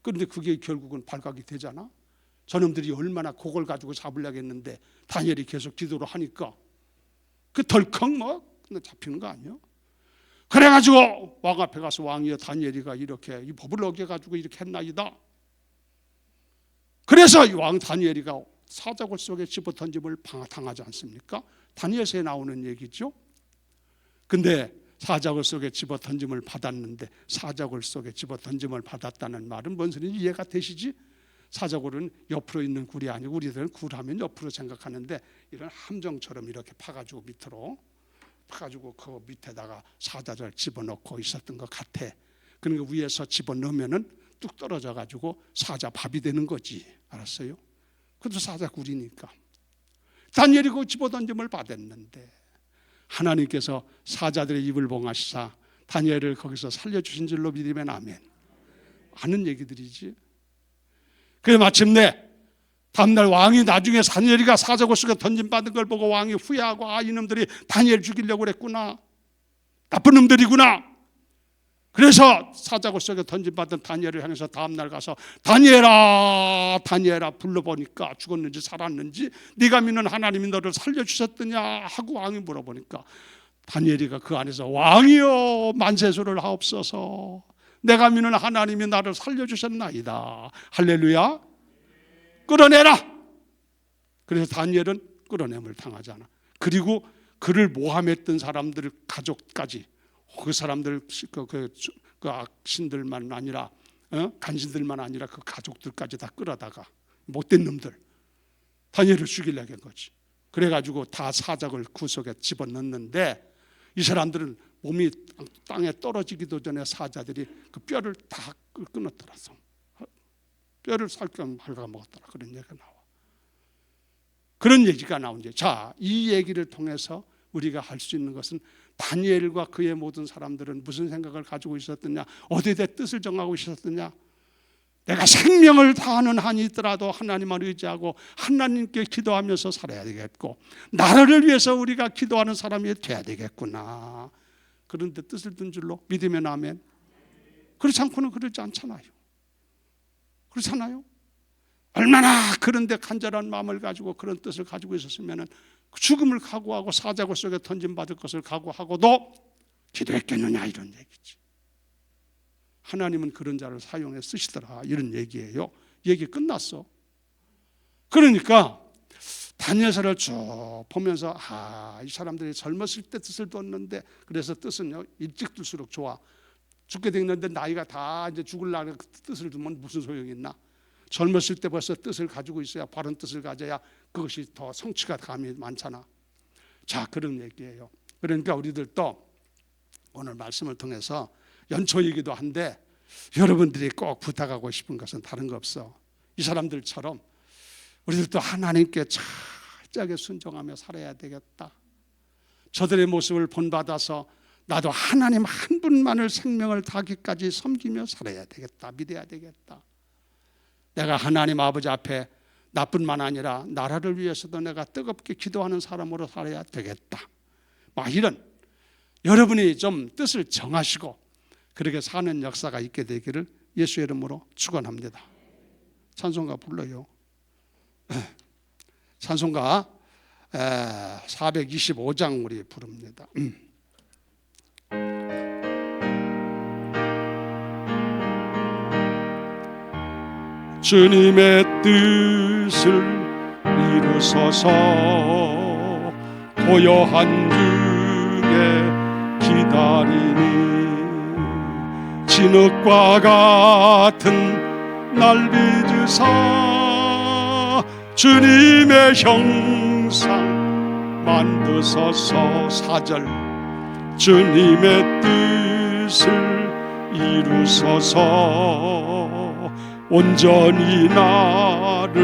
그런데 그게 결국은 발각이 되잖아. 저놈들이 얼마나 그걸 가지고 잡으려고 했는데 다니엘이 계속 기도를 하니까 그 덜컥 잡히는 거 아니야? 그래가지고 왕 앞에 가서, 왕이여, 다니엘이가 이렇게 이 법을 어겨가지고 이렇게 했나이다. 그래서 왕 다니엘이가 사자굴 속에 집어던짐을 당하지 않습니까? 다니엘서에 나오는 얘기죠. 근데 사자굴 속에 집어던짐을 받았는데, 사자굴 속에 집어던짐을 받았다는 말은 뭔 소리인지 이해가 되시지? 사자굴은 옆으로 있는 굴이 아니고, 우리들은 굴하면 옆으로 생각하는데 이런 함정처럼 이렇게 파가지고 밑으로 파가지고 그 밑에다가 사자를 집어넣고 있었던 것 같아. 그러니까 위에서 집어넣으면은 뚝 떨어져 가지고 사자 밥이 되는 거지. 알았어요? 그것도 사자굴이니까. 다니엘이 그 집어던짐을 받았는데 하나님께서 사자들의 입을 봉하시사 다니엘을 거기서 살려주신 줄로 믿으면 아멘. 하는 얘기들이지. 그래서 마침내 다음날 왕이, 나중에 다니엘이가 사자굴 속에 던짐받은 걸 보고 왕이 후회하고, 이놈들이 다니엘 죽이려고 그랬구나, 나쁜 놈들이구나. 그래서 사자굴 속에 던짐받은 다니엘을 향해서 다음날 가서 다니엘아, 다니엘아 불러보니까 죽었는지 살았는지 네가 믿는 하나님이 너를 살려주셨더냐 하고 왕이 물어보니까 다니엘이가 그 안에서 왕이여 만세수를 하옵소서, 내가 믿는 하나님이 나를 살려주셨나이다. 할렐루야. 끌어내라. 그래서 다니엘은 끌어냄을 당하잖아. 그리고 그를 모함했던 사람들 가족까지, 그 사람들 그 악신들만 아니라 간신들만 아니라 그 가족들까지 다 끌어다가 못된 놈들 다니엘을 죽이려고 한 거지. 그래가지고 다 사자굴 구석에 집어넣는데 이 사람들은 몸이 땅에 떨어지기도 전에 사자들이 그 뼈를 다 끊었더라서, 뼈를 살끔 갉아먹었더라. 그런 얘기가 나와. 그런 얘기가 나오는데, 자, 이 얘기를 통해서 우리가 할 수 있는 것은 다니엘과 그의 모든 사람들은 무슨 생각을 가지고 있었느냐, 어디에 뜻을 정하고 있었느냐. 내가 생명을 다하는 한이 있더라도 하나님을 의지하고 하나님께 기도하면서 살아야 되겠고, 나라를 위해서 우리가 기도하는 사람이 돼야 되겠구나. 그런데 뜻을 둔 줄로 믿으면 아멘. 그렇지 않고는 그러지 않잖아요. 그렇잖아요. 얼마나 그런데 간절한 마음을 가지고 그런 뜻을 가지고 있었으면 죽음을 각오하고 사자굴 속에 던짐받을 것을 각오하고도 기도했겠느냐, 이런 얘기지. 하나님은 그런 자를 사용해 쓰시더라, 이런 얘기예요. 얘기 끝났어. 그러니까 다니엘서를 쭉 보면서 이 사람들이 젊었을 때 뜻을 뒀는데, 그래서 뜻은요 일찍 둘수록 좋아. 죽게 됐는데 나이가 다 이제 죽으려는 그 뜻을 두면 무슨 소용이 있나? 젊었을 때 벌써 뜻을 가지고 있어야, 바른 뜻을 가져야 그것이 더 성취가 감이 많잖아. 자, 그런 얘기예요. 그러니까 우리들도 오늘 말씀을 통해서 연초이기도 한데 여러분들이 꼭 부탁하고 싶은 것은 다른 거 없어. 이 사람들처럼 우리들도 하나님께 철저하게 순종하며 살아야 되겠다. 저들의 모습을 본받아서 나도 하나님 한 분만을 생명을 다하기까지 섬기며 살아야 되겠다. 믿어야 되겠다. 내가 하나님 아버지 앞에 나뿐만 아니라 나라를 위해서도 내가 뜨겁게 기도하는 사람으로 살아야 되겠다. 막 이런 여러분이 좀 뜻을 정하시고 그렇게 사는 역사가 있게 되기를 예수의 이름으로 축원합니다. 찬송가 불러요. 찬송가 425장 우리 부릅니다. 주님의 뜻을 이루소서. 고요한 중에 기다리니 진흙과 같은 날 빚으사 주님의 형상 만드소서. 4절 주님의 뜻을 이루소서. 온전히 나를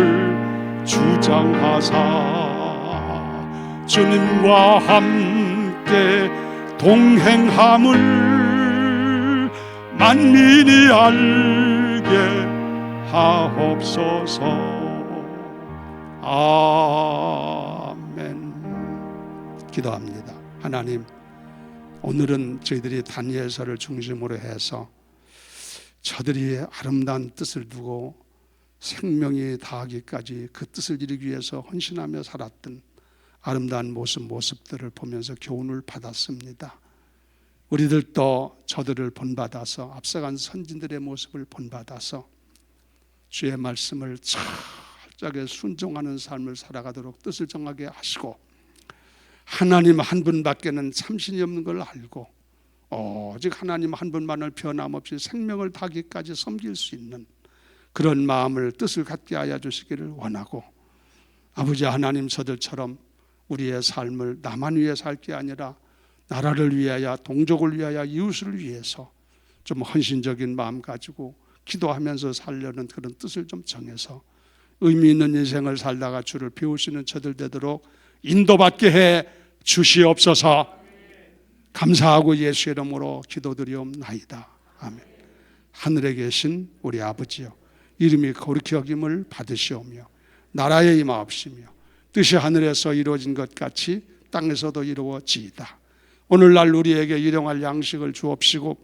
주장하사 주님과 함께 동행함을 만민이 알게 하옵소서. 아멘. 기도합니다. 하나님, 오늘은 저희들이 다니엘서를 중심으로 해서 저들이 아름다운 뜻을 두고 생명이 다하기까지 그 뜻을 이루기 위해서 헌신하며 살았던 아름다운 모습들을 보면서 교훈을 받았습니다. 우리들도 저들을 본받아서 앞서간 선진들의 모습을 본받아서 주의 말씀을 철저하게 순종하는 삶을 살아가도록 뜻을 정하게 하시고 하나님 한 분밖에는 참신이 없는 걸 알고 오직 하나님 한 분만을 변함없이 생명을 다하기까지 섬길 수 있는 그런 마음을 뜻을 갖게 하여 주시기를 원하고 아버지 하나님 저들처럼 우리의 삶을 나만 위해 살 게 아니라 나라를 위하여 동족을 위하여 이웃을 위해서 좀 헌신적인 마음 가지고 기도하면서 살려는 그런 뜻을 좀 정해서 의미 있는 인생을 살다가 주를 배우시는 저들 되도록 인도받게 해 주시옵소서. 감사하고 예수의 이름으로 기도드리옵나이다. 아멘. 하늘에 계신 우리 아버지여, 이름이 거룩히 여김을 받으시오며 나라에 임하옵시며 뜻이 하늘에서 이루어진 것 같이 땅에서도 이루어지이다. 오늘날 우리에게 일용할 양식을 주옵시고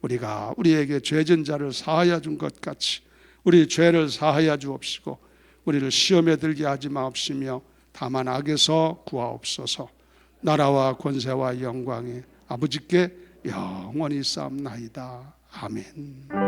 우리가 우리에게 죄진 자를 사하여 준 것 같이 우리 죄를 사하여 주옵시고 우리를 시험에 들게 하지 마옵시며 다만 악에서 구하옵소서. 나라와 권세와 영광이 아버지께 영원히 쌓옵나이다. 아멘.